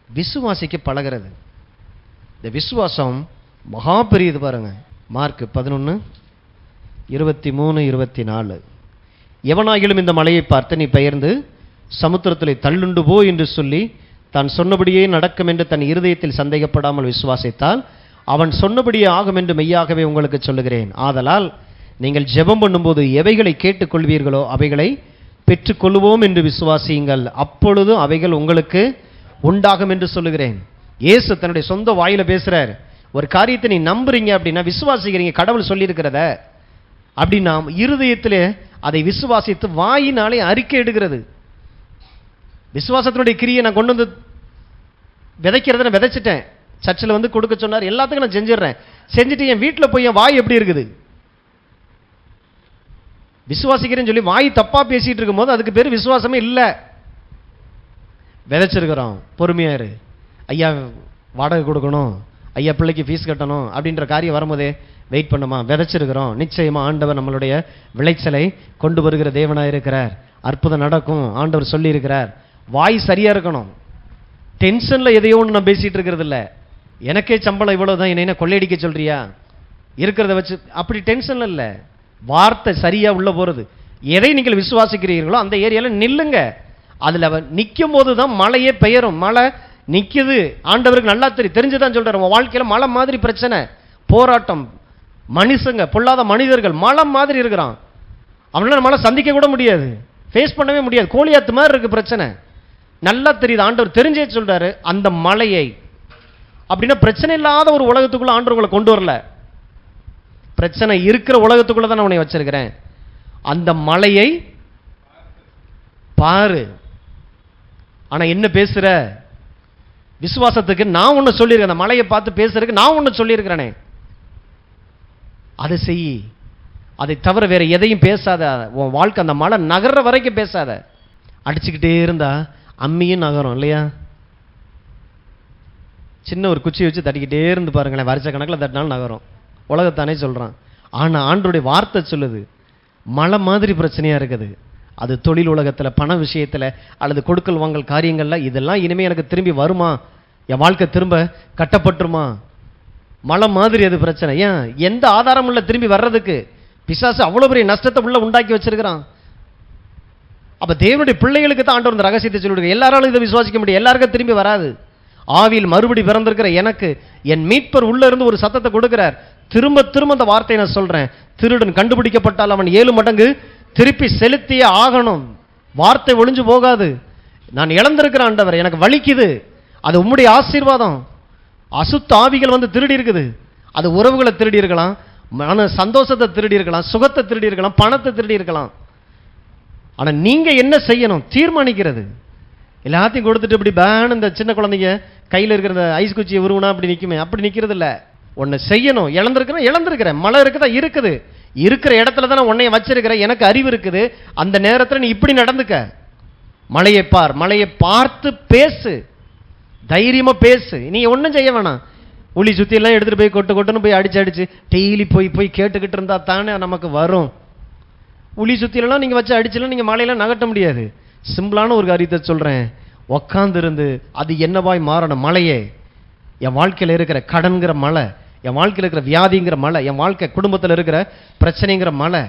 விசுவாசிக்க பழகிறது. இந்த விசுவாசம் மகா பெரியது பாருங்க. மார்க் 11:23-24. எவனாகிலும் இந்த மலையை பார்த்து நீ பெயர்ந்து சமுத்திரத்தில் தள்ளுண்டு போ என்று சொல்லி தான் சொன்னபடியே நடக்கும் என்று தன் இருதயத்தில் சந்தேகப்படாமல் விசுவாசித்தால் அவன் சொன்னபடியே ஆகும் என்று மெய்யாகவே உங்களுக்கு சொல்லுகிறேன். ஆதலால் நீங்கள் ஜெபம் பண்ணும்போது எவைகளை கேட்டுக்கொள்வீர்களோ அவைகளை பெற்றுக்கொள்வோம் என்று விசுவாசியுங்கள், அப்பொழுது அவைகள் உங்களுக்கு உண்டாகும் என்று சொல்லுகிறேன். இயேசு தன்னுடைய சொந்த வாயில பேசுறார். ஒரு காரியத்தை நீ நம்புறீங்க அப்படின்னா, விசுவாசிக்கிறீங்க, கடவுள் சொல்லியிருக்கிறத அப்படின்னா இருதயத்திலே அதை விசுவாசித்து வாயினாலே அறிக்கை எடுக்கிறது. விசுவாசத்தினுடைய கிரியை நான் கொண்டு வந்து விதைக்கிறத நான் விதைச்சிட்டேன். சர்ச்சில் வந்து கொடுக்க சொன்னார், எல்லாத்துக்கும் நான் செஞ்சிடறேன். செஞ்சுட்டு என் வீட்டில் போய் என் வாய் எப்படி இருக்குது? விசுவாசிக்கிறேன்னு சொல்லி வாய் தப்பா பேசிட்டு இருக்கும் போது அதுக்கு பேர் விசுவாசமே இல்லை. விதைச்சிருக்கிறோம், பொறுமையாரு, ஐயா வாடகை கொடுக்கணும், ஐயா பிள்ளைக்கு ஃபீஸ் கட்டணும் அப்படின்ற காரியம் வரும்போதே வெயிட் பண்ணுமா? விதைச்சிருக்கிறோம். நிச்சயமா ஆண்டவர் நம்மளுடைய விளைச்சலை கொண்டு வருகிற தேவனாக இருக்கிறார். அற்புதம் நடக்கும், ஆண்டவர் சொல்லி இருக்கிறார். வாய் சரியா இருக்கணும். டென்ஷன்ல எதையோ ஒன்று நான் பேசிட்டு இருக்கிறது இல்லை. எனக்கே சம்பளம் இவ்வளவுதான், என்ன கொள்ளையடிக்க சொல்றியா இருக்கிறத வச்சு, அப்படி டென்ஷன்ல இல்லை. வார்த்தை சரியா உள்ள போறது. எதை நீங்கள் விசுவாசிக்கிறீர்களோ அந்த ஏரியால நில்லுங்க. அதுல நிற்கும் போதுதான் மழையே பெயரும். மழை நிக்குது, ஆண்டவருக்கு நல்லா தெரிஞ்சுதான் சொல்றாரு. உன் வாழ்க்கையில மழை மாதிரி பிரச்சனை, போராட்டம், மனுஷங்க, பொல்லாத மனிதர்கள் மழை மாதிரி இருக்கிறான். அவனால நம்மளால சந்திக்க கூட முடியாது, ஃபேஸ் பண்ணவே முடியாது. கோலியாத்து மாதிரி இருக்கு பிரச்சனை. நல்லா தெரியுது, ஆண்டவர் தெரிஞ்சே சொல்றாரு அந்த மலையை. அப்படின்னா பிரச்சனை இல்லாத ஒரு உலகத்துக்குள்ள ஆண்டவர் உங்களை கொண்டு வரல. பிரச்சனை இருக்கிற உலகத்துக்குள்ள தான் நான் உன்னை வச்சிருக்கிறேன். அந்த மலையை பாரு. ஆனா என்ன பேசுற? விசுவாசத்துக்கு நான் ஒன்னு சொல்லியிருக்கேன். அந்த மலையை பார்த்து பேசுறதுக்கு நான் ஒன்னு சொல்லியிருக்கிறேனே, அதை செய். அதை தவிர வேற எதையும் பேசாத. உன் வாழ்க்கை அந்த மலை நகர்ற வரைக்கும் பேசாத. அடிச்சுக்கிட்டே இருந்தா அம்மியும் நகரும் இல்லையா? சின்ன ஒரு குச்சி வச்சு தட்டிக்கிட்டே இருந்து பாருங்களேன், வருஷ கணக்கில் தட்டினாலும் நகரும். உலகத்தானே சொல்றான். ஆனா ஆண்டவருடைய வார்த்தை சொல்லுது மலை மாதிரி பிரச்சனையா இருக்குது. அது தொழில் உலகத்துல, பண விஷயத்துல, அல்லது கொடுக்கல் வாங்கல் காரியங்கள்ல, இதெல்லாம் இனிமே எனக்கு திரும்பி வருமா? என் வாழ்க்கை திரும்ப கட்டப்பட்டுருமா? மலை மாதிரி அது பிரச்சனை. ஏன்? எந்த ஆதாரம் இல்ல திரும்பி வர்றதுக்கு. பிசாசு அவ்வளவு பெரிய நஷ்டத்தை உள்ள உண்டாக்கி வச்சிருக்கிறான். அப்ப தேவனுடைய பிள்ளைகளுக்கு தான் ஆண்டவர் இந்த ரகசியத்தை சொல்லிவிடுங்க. எல்லாராலும் இதை விசுவாசிக்க முடியும், எல்லாருக்கும் திரும்பி வராது. ஆவியில் மறுபடி பிறந்திருக்கிற எனக்கு என் மீட்பர் உள்ள இருந்து ஒரு சத்தத்தை கொடுக்கிறார். திரும்ப திரும்ப அந்த வார்த்தையை நான் சொல்றேன். திருடன் கண்டுபிடிக்கப்பட்டால் அவன் 7 மடங்கு திருப்பி செலுத்தியே ஆகணும். வார்த்தை ஒளிஞ்சு போகாது. நான் இழந்திருக்கிற ஆண்டவர், எனக்கு வலிக்குது, அது உம்முடைய ஆசீர்வாதம். அசுத்த ஆவிகள் வந்து திருடி இருக்குது. அது உறவுகளை திருடி இருக்கலாம், மன சந்தோஷத்தை திருடி இருக்கலாம், சுகத்தை திருடி இருக்கலாம், பணத்தை திருடி இருக்கலாம். ஆனா நீங்க என்ன செய்யணும்? தீர்மானிக்கிறது. எல்லாத்தையும் கொடுத்துட்டு இப்படி பேன் இந்த சின்ன குழந்தைங்க கையில் இருக்கிற ஐஸ் குச்சியை உருவனா அப்படி நிற்குமே, அப்படி நிற்கிறது இல்லை. ஒன்று செய்யணும். இழந்திருக்கிறேன், மழை இருக்குதா? இருக்குது. இருக்கிற இடத்துல தான் நான் உன்னைய வச்சிருக்கிறேன். எனக்கு அறிவு இருக்குது. அந்த நேரத்தில் நீ இப்படி நடந்துக்க. மழையை பார், மழையை பார்த்து பேசு, தைரியமா பேசு. நீ ஒன்றும் செய்ய வேணாம். உளி சுத்தி எல்லாம் எடுத்துட்டு போய் கொட்டுன்னு போய் அடிச்சு டெய்லி போய் கேட்டுக்கிட்டு இருந்தா தானே நமக்கு வரும். உளி சுத்திலாம் நீங்க வச்சு அடிச்சலாம் நீங்க மழையெல்லாம் நகட்ட முடியாது. சிம்பிளான ஒரு காரியத்தை சொல்றேன், உக்காந்து இருந்து அது என்னவாய் மாறணும். மழையே, என் வாழ்க்கையில் இருக்கிற கடன்கிற மழை, என் வாழ்க்கையில் இருக்கிற வியாதிங்கிற மழை, என் வாழ்க்கை குடும்பத்தில் இருக்கிற பிரச்சனைங்கிற மழை,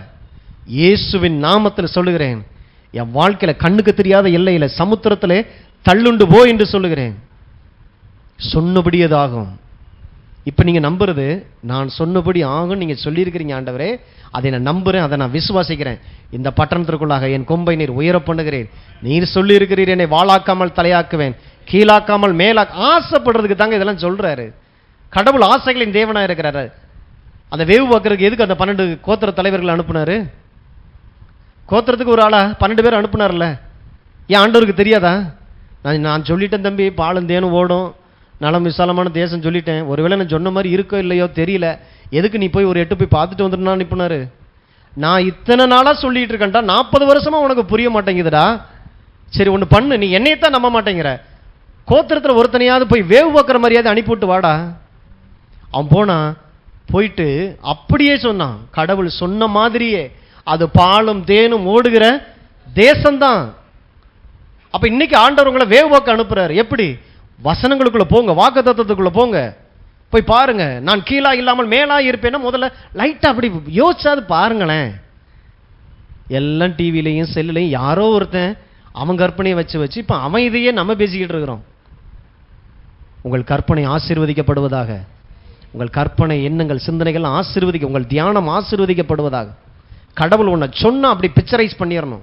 இயேசுவின் நாமத்தில் சொல்லுகிறேன், என் வாழ்க்கையில கண்ணுக்கு தெரியாத எல்லையில சமுத்திரத்திலே தள்ளுண்டு போ என்று சொல்லுகிறேன். சொன்னபடி அது ஆகும். இப்ப நீங்க நம்புறது நான் சொன்னபடி ஆகும். நீங்க சொல்லியிருக்கிறீங்க ஆண்டவரே, அதை நான் நம்புறேன், அதை நான் விசுவாசிக்கிறேன். இந்த பட்டணத்திற்குள்ளாக என் கொம்பை நீர் உயர பண்ணுகிறேன். நீர் சொல்லி இருக்கிறீர், என்னை வாளாக்காமல் தலையாக்குவேன், கீழாக்காமல் ஆசைப்படுறதுக்கு தாங்க இதெல்லாம் சொல்றாரு. கடவுள் ஆசைகளின் தேவனா இருக்கிறாரு. அந்த வேவு பார்க்கறதுக்கு எதுக்கு அந்த 12 கோத்திர தலைவர்கள் அனுப்புனாரு? கோத்திரத்துக்கு ஒரு ஆளா 12 பேர் அனுப்புனார்ல. ஏன் ஆண்டவருக்கு தெரியாதா? நான் சொல்லிட்டேன் தம்பி, பாலும் தேனும் ஓடும், நலம் விசாலமான தேசம் சொல்லிட்டேன். ஒருவேளை நான் சொன்ன மாதிரி இருக்கோ இல்லையோ தெரியல, எதுக்கு நீ போய் ஒரு 8 போய் பார்த்துட்டு வந்துட்டு அனுப்புனாரு? நான் இத்தனை நாளா சொல்லிட்டு இருக்கேன்டா, 40 வருஷமா உனக்கு புரிய மாட்டேங்குதுடா. சரி ஒன்று பண்ணு, நீ என்னையத்தான் நம்ப மாட்டேங்கிற, கோத்திரத்தில் ஒருத்தனையாவது போய் வேவு பார்க்குற மாதிரியாவது அனுப்பிவிட்டு வாடா. அவன் போயிட்டு அப்படியே சொன்னான். கடவுள் சொன்ன மாதிரியே அது பாலும் தேனும் ஓடுகிற தேசம்தான். அப்ப இன்னைக்கு ஆண்டவர் உங்களை வேவு பார்க்க அனுப்புறாரு. எப்படி? வசனங்களுக்குள்ள போங்க, வாக்குத்தத்தத்துக்குள்ள போங்க, போய் பாருங்க. நான் கீழா இல்லாமல் மேலா இருப்பேன்னா முதல்ல லைட்டா அப்படி யோசிச்சாது பாருங்களேன். எல்லாம் டிவிலையும் செல்லுலையும் யாரோ ஒருத்தன் அவன் கற்பனையை வச்சு இப்ப அவன் இதையே நம்ம பேசிக்கிட்டு இருக்கிறோம். உங்கள் கற்பனை ஆசீர்வதிக்கப்படுவதாக, உங்கள் கற்பனை எண்ணங்கள் சிந்தனைகள் ஆசீர்வதிக்க, உங்கள் தியானம் ஆசீர்வதிக்கப்படுவதாக. கடவுள் உன்னை சொன்னா அப்படி பிக்சரைஸ் பண்ணிடணும்.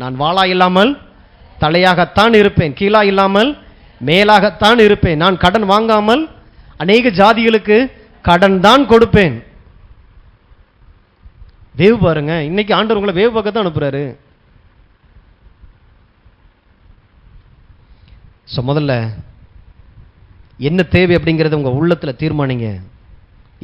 நான் வாளா இல்லாமல் தலையாகத்தான் இருப்பேன், கீழா இல்லாமல் மேலாகத்தான் இருப்பேன், நான் கடன் வாங்காமல் அநேக ஜாதிகளுக்கு கடன் தான் கொடுப்பேன். வேவு பாருங்க, இன்னைக்கு ஆண்டவர் உங்களை வேவு பார்க்க தான் அனுப்புறாரு. முதல்ல என்ன தேவை அப்படிங்கிறத உங்க உள்ளத்துல தீர்மானிங்க.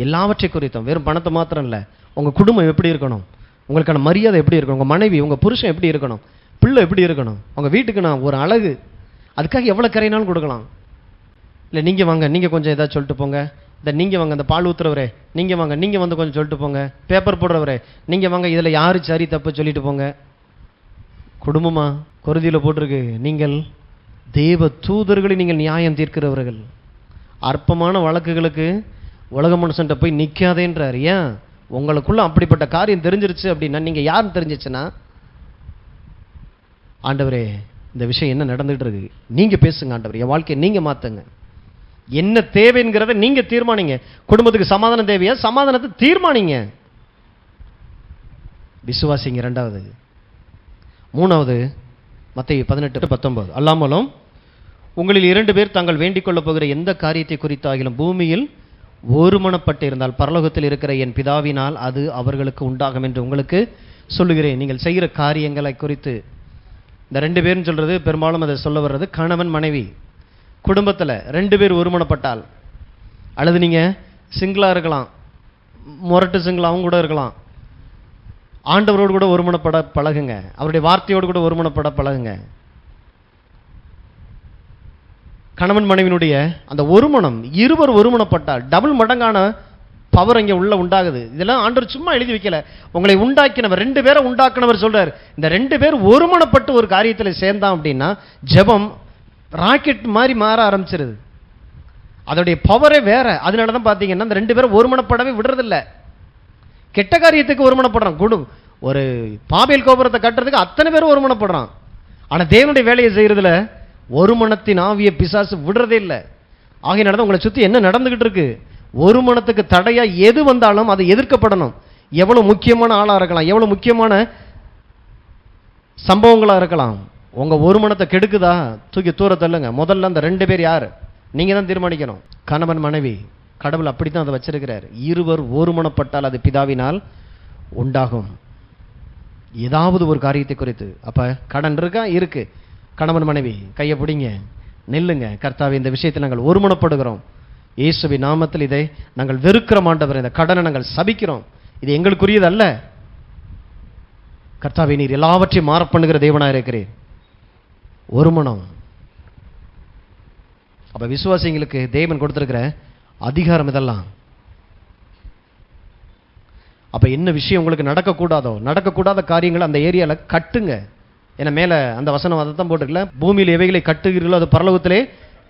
எல்லாவற்றை குறித்தும், வெறும் பணத்தை மாத்திரம் இல்லை, உங்க குடும்பம் எப்படி இருக்கணும், உங்களுக்கான மரியாதை எப்படி இருக்கணும், உங்க மனைவி உங்க புருஷன் எப்படி இருக்கணும், பிள்ளை எப்படி இருக்கணும், உங்க வீட்டுக்கு நான் ஒரு அழகு, அதுக்காக எவ்வளவு கரையினாலும் கொடுக்கலாம். இல்லை நீங்க வாங்க, நீங்க கொஞ்சம் ஏதாவது சொல்லிட்டு போங்க, இந்த நீங்க வாங்க, இந்த பால் ஊத்துறவரே நீங்க வாங்க, நீங்க வந்து கொஞ்சம் சொல்லிட்டு போங்க, பேப்பர் போடுறவரே நீங்க வாங்க, இதுல யாரு சரி தப்பு சொல்லிட்டு போங்க. குடும்பமா கொருதியில போட்டிருக்கு, நீங்கள் தேவ தூதர்களை நீங்கள் நியாயம் தீர்க்கிறவர்கள். அற்பமான வழக்குகளுக்கு உலக மனுஷன்ட்ட போய் நிற்காதேன்றார். ஏன்? உங்களுக்குள்ள அப்படிப்பட்ட காரியம் தெரிஞ்சிருச்சு அப்படின்னா, நீங்க யாருன்னு தெரிஞ்சிச்சுன்னா, ஆண்டவரே இந்த விஷயம் என்ன நடந்துகிட்டு இருக்கு, நீங்க பேசுங்க ஆண்டவரே, என் வாழ்க்கையை நீங்க மாத்துங்க, என்ன தேவைங்கிறத நீங்க தீர்மானிங்க. குடும்பத்துக்கு சமாதானம் தேவையா, சமாதானத்தை தீர்மானிங்க, விசுவாசிங்க. 2வது. 3வது மத்தேயு 18:19 அல்லாமலும் உங்களில் 2 பேர் தாங்கள் வேண்டிக் கொள்ளப் போகிற எந்த காரியத்தை குறித்தாகிலும் பூமியில் ஒருமனப்பட்டு இருந்தால் பரலோகத்தில் இருக்கிற என் பிதாவினால் அது அவர்களுக்கு உண்டாகும் என்று உங்களுக்கு சொல்லுகிறேன். நீங்கள் செய்கிற காரியங்களை குறித்து இந்த 2 பேர்னு சொல்றது பெரும்பாலும் அதை சொல்ல வர்றது கணவன் மனைவி. குடும்பத்தில் 2 பேர் ஒருமனப்பட்டால், அல்லது நீங்க சிங்கிளா இருக்கலாம், முரட்டு சிங்கிளாவும் கூட இருக்கலாம், ஆண்டவரோடு கூட ஒருமனப்பட பழகுங்க, அவருடைய வார்த்தையோடு கூட ஒருமனப்பட பழகுங்க. கணவன் மனைவியினுடைய அந்த ஒருமனம், இருவர் ஒருமனப்பட்டால் டபுள் மடங்கான பவர் அங்கே உள்ள உண்டாகுது. இதெல்லாம் ஆண்டவர் சும்மா எழுதி வைக்கல, உங்களை உண்டாக்கினவர், 2 பேரை உண்டாக்கினவர் சொல்றார். இந்த 2 பேர் ஒருமனப்பட்டு ஒரு காரியத்தில் சேர்ந்தான் அப்படின்னா ஜெபம் ராக்கெட் மாதிரி மாற ஆரம்பிச்சிருது. அதோடைய பவரே வேற. அதனால தான் பார்த்தீங்கன்னா இந்த 2 பேரும் ஒருமனப்படவே விடுறதில்ல. கெட்ட காரியத்துக்கு ஒருமனப்படுறான். ஒரு பாபேல் கோபுரத்தை கட்டுறதுக்கு அத்தனை பேரும் ஒருமனப்படுறான். ஆனா தேவனுடைய வேலையை செய்யறதுல ஒருமனத்தின் ஆவிய பிசாசு விடுறதே இல்லை. ஆகையினால தான் உங்களை சுத்தி என்ன நடந்துகிட்டு இருக்கு, ஒருமனத்துக்கு தடையா எது வந்தாலும் அது எதிர்க்கப்படணும். எவ்வளவு முக்கியமான ஆளா இருக்கலாம், எவ்வளவு முக்கியமான சம்பவங்களா இருக்கலாம், உங்க ஒருமனத்தை கெடுக்குதா தூக்கி தூர தள்ளுங்க. முதல்ல அந்த 2 பேர் யாரு, நீங்க தான் தீர்மானிக்கணும். கணவன் மனைவி, கடவுள் அப்படித்தான் அதை வச்சிருக்கிறார். இருவர் ஒருமனப்பட்டால் அது பிதாவினால் உண்டாகும். ஏதாவது ஒரு காரியத்தை குறித்து. அப்ப கடன் இருக்கா, இருக்கு, கணவன் மனைவி கையை பிடிங்க, நில்லுங்க. கர்த்தாவே இந்த விஷயத்தில் நாங்கள் ஒருமனப்படுகிறோம், இயேசுவின் நாமத்தில் இதை நாங்கள் வெறுக்கிறோம் ஆண்டவரே, இந்த கடனை நாங்கள் சபிக்கிறோம், இது எங்களுக்குரியது அல்ல. கர்த்தாவே நீர் எல்லாவற்றையும் மாற பண்ணுகிற தேவனாக இருக்கிறீர். ஒரு மனம். அப்ப விசுவாசிங்களுக்கு தேவன் கொடுத்திருக்கிற அதிகாரம் இதெல்லாம். அப்ப என்ன விஷயம் உங்களுக்கு நடக்கக்கூடாதோ, நடக்கக்கூடாத காரியங்கள் அந்த ஏரியால கட்டுங்க. ஏன்னா மேல அந்த வசனம் அதை தான் போட்டிருக்கல, பூமியில் எவைகளை கட்டுகிறீர்களோ அது பரலோகத்திலே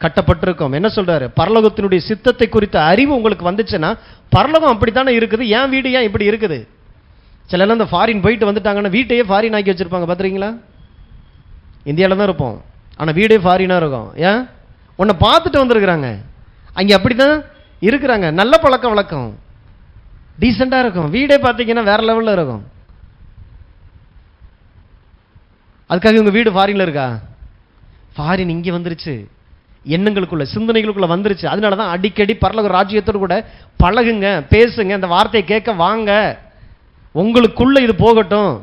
கட்டப்பட்டிருக்கும். என்ன சொல்றாரு? பரலோகத்தினுடைய சித்தத்தை குறித்த அறிவு உங்களுக்கு வந்துச்சுன்னா, பரலோகம் அப்படித்தானே இருக்குது, ஏன் வீடு ஏன் இப்படி இருக்குது? சில எல்லாம் இந்த ஃபாரின் போயிட்டு வந்துட்டாங்கன்னா வீட்டையே ஃபாரின் ஆக்கி வச்சிருப்பாங்க, பார்த்துறீங்களா? இந்தியாவில் தான் இருப்போம், ஆனால் வீடே ஃபாரினாக இருக்கும். ஏன்? உன்னை பார்த்துட்டு வந்திருக்கிறாங்க, அங்கே அப்படி தான் இருக்கிறாங்க. நல்ல பழக்க வழக்கம், டீசெண்டாக இருக்கும். வீடே பார்த்தீங்கன்னா வேற லெவலில் இருக்கும். அதுக்காக இவங்க வீடு ஃபாரின்ல இருக்கா? ஃபாரின் இங்கே வந்துருச்சு, எண்ணங்களுக்குள்ள சிந்தனைகளுக்குள்ள வந்துருச்சு. அதனால தான் அடிக்கடி பரலோக ராஜ்யத்தோடு கூட பழகுங்க, பேசுங்க, அந்த வார்த்தையை கேட்க வாங்க, உங்களுக்குள்ள இது போகட்டும்.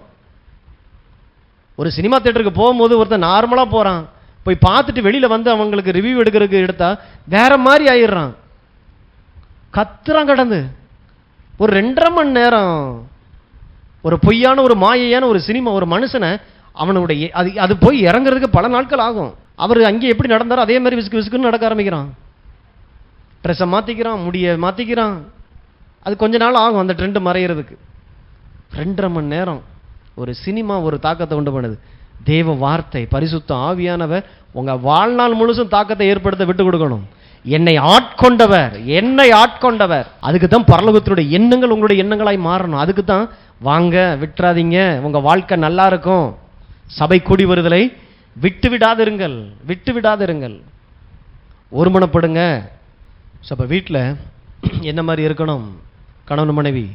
ஒரு சினிமா தியேட்டருக்கு போகும்போது ஒருத்தன் நார்மலாக போகிறான், போய் பார்த்துட்டு வெளியில் வந்து அவங்களுக்கு ரிவ்யூ எடுக்கிறதுக்கு எடுத்தா வேற மாதிரி ஆயிடுறான், கத்துறான் கடந்து. ஒரு 2.5 மணி நேரம் ஒரு பொய்யான ஒரு மாயையான ஒரு சினிமா ஒரு மனுஷனை அவனுடைய அது போய் இறங்குறதுக்கு பல நாட்கள் ஆகும். அவர் அங்கே எப்படி நடந்தாரோ அதே மாதிரி விசுக்கு விசுக்குன்னு நடக்க ஆரம்பிக்கிறான், ட்ரெஸ்ஸை மாற்றிக்கிறான், முடியை மாற்றிக்கிறான். அது கொஞ்ச நாள் ஆகும் அந்த ட்ரெண்டு மறையிறதுக்கு. 2.5 மணி நேரம் ஒரு சினிமா ஒரு தாக்கத்தை உண்டு பண்ணுது. தேவ வார்த்தை பரிசுத்த ஆவியானவர் உங்க வாழ்நாள் முழுசும் தாக்கத்தை ஏற்படுத்த விட்டு கொடுக்கணும். என்னை ஆட்கொண்டவர், என்னை ஆட்கொண்டவர். அதுக்கு தான் பரலோகத்தினுடைய எண்ணங்கள் உங்களுடைய எண்ணங்களாய் மாறணும். அதுக்கு தான் வாங்க, விட்டுறாதீங்க, உங்க வாழ்க்கை நல்லா இருக்கும், சபை கூடி வருதலை விட்டு விடாதிருங்கள், விட்டு விடாதிருங்கள், ஒருமனப்படுங்க. அப்போ வீட்டில் என்ன மாதிரி இருக்கணும்? கணவன் மனைவி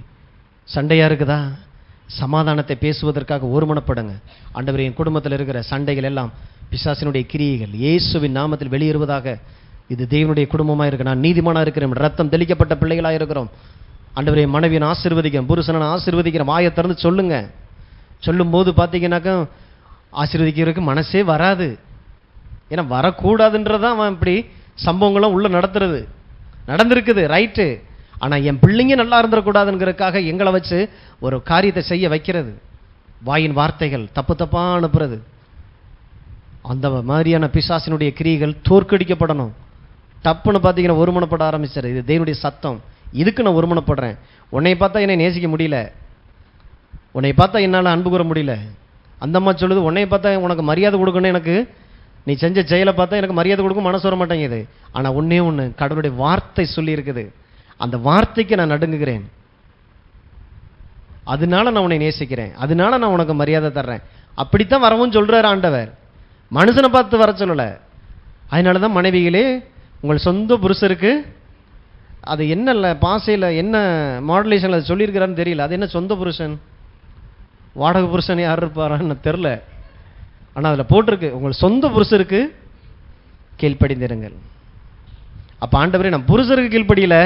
சண்டையாக இருக்குதா? சமாதானத்தை பேசுவதற்காக ஒருமனப்படுங்க. ஆண்டவரே, என் குடும்பத்தில் இருக்கிற சண்டைகள் எல்லாம் பிசாசினுடைய கிரியைகள் இயேசுவின் நாமத்தில் வெளியேறுவதாக. இது தேவனுடைய குடும்பமாக இருக்கு, நான் நீதிமானாக இருக்கிறேன், ரத்தம் தெளிக்கப்பட்ட பிள்ளைகளாக இருக்கிறோம். ஆண்டவரே, மனைவியை ஆசீர்வதிக்கிறேன், புருஷனை ஆசீர்வதிக்கிறேன். வாயை திறந்து சொல்லுங்க. சொல்லும்போது பார்த்தீங்கன்னாக்கா ஆசீர்வதிக்கிறதுக்கு மனசே வராது. ஏன்னா வரக்கூடாதுன்றதான் அவன் இப்படி சம்பவங்களும் உள்ள நடத்துறது நடந்திருக்குது, ரைட்டு. ஆனால் என் பிள்ளைங்க நல்லா இருந்துடக்கூடாதுங்கிறதுக்காக எங்களை வச்சு ஒரு காரியத்தை செய்ய வைக்கிறது, வாயின் வார்த்தைகள் தப்பு தப்பாக அனுப்புறது. அந்த மாதிரியான பிசாசினுடைய கிரியைகள் தோற்கடிக்கப்படணும். டப்புன்னு பார்த்தீங்கன்னா ஒருமனப்பட ஆரம்பிச்சார். இது தேவனுடைய சத்தம், இதுக்கு நான் ஒருமனப்படுறேன். உன்னை பார்த்தா என்னை நேசிக்க முடியல, உன்னை பார்த்தா என்னால் அன்பு கூற முடியல. அந்த அம்மா சொல்லுது, உன்னை பார்த்தா உனக்கு மரியாதை கொடுக்கணும், எனக்கு நீ செஞ்ச செயலை பார்த்தா எனக்கு மரியாதை கொடுக்க மனசு வர மாட்டேங்குது. ஆனால் ஒன்றே ஒன்று, கடவுளுடைய வார்த்தை சொல்லி இருக்குது, அந்த வார்த்தைக்கு நான் நடுங்குகிறேன், அதனால நான் உன்னை நேசிக்கிறேன், அதனால நான் உனக்கு மரியாதை தர்றேன். அப்படித்தான் வரவும் சொல்றாரு ஆண்டவர், மனுஷனை பார்த்து வர சொல்லலை. அதனால தான் மனைவிகளே, உங்கள் சொந்த புருஷருக்கு அது என்ன பாசையில் என்ன மாடுலேஷனில் அது சொல்லியிருக்கிறான்னு தெரியல. அது என்ன சொந்த புருஷன், வாடகை புருஷன் யார் இருப்பாரான்னு தெரில. ஆனால் அதில் போட்டிருக்கு, உங்கள் சொந்த புருஷருக்கு கீழ்ப்படிந்திருங்கள். அப்போ ஆண்டவரே, நான் புருஷருக்கு கீழ்ப்படியல,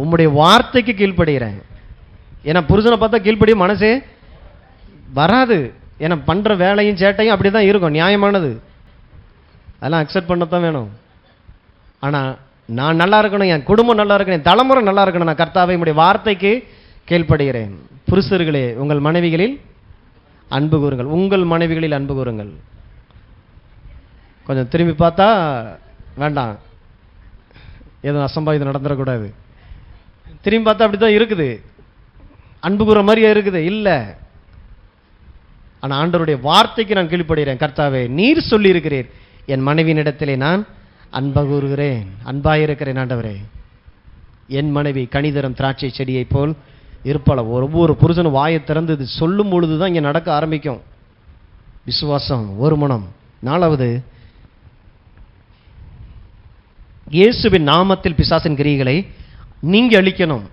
உம்முடைய வார்த்தைக்கு கீழ்ப்படுகிறேன். ஏன்னா புருஷனை பார்த்தா கீழ்ப்படிய மனசே வராது. ஏன்னா பண்ணுற வேலையும் சேட்டையும் அப்படி தான் இருக்கும், நியாயமானது, அதெல்லாம் அக்செப்ட் பண்ணத்தான் வேணும். ஆனால் நான் நல்லா இருக்கணும், என் குடும்பம் நல்லா இருக்கணும், என் தலைமுறை நல்லா இருக்கணும், நான் கர்த்தாவே உம்முடைய வார்த்தைக்கு கீழ்ப்படுகிறேன். புருஷர்களே, உங்கள் மனைவிகளில் அன்பு கூறுங்கள், உங்கள் மனைவிகளில் அன்பு கூறுங்கள். கொஞ்சம் திரும்பி பார்த்தா வேண்டாம், எதுவும் அசம்பாவிதம் நடந்துடக்கூடாது. திரும்பி பார்த்தா அப்படி தான் இருக்குது, அன்பு கூற மாதிரியே இருக்குது, இல்லை. ஆனால் ஆண்டவருடைய வார்த்தைக்கு நான் கீழ்ப்படுகிறேன். கர்த்தாவே, நீர் சொல்லி இருக்கிறீர், என் மனைவியினிடத்திலே நான் அன்பு கூறுகிறேன், அன்பாயிருக்கிறேன். ஆண்டவரே, என் மனைவி கனிதரும் திராட்சை செடியை போல் இருப்பாள. ஒவ்வொரு புருஷனும் வாயை திறந்து இது சொல்லும் பொழுது தான் இங்கே நடக்க ஆரம்பிக்கும். விசுவாசம், ஒரு மனம். 4வது, இயேசுவின் நாமத்தில் பிசாசின் கிரியைகளை நீங்க அழிக்கணும்.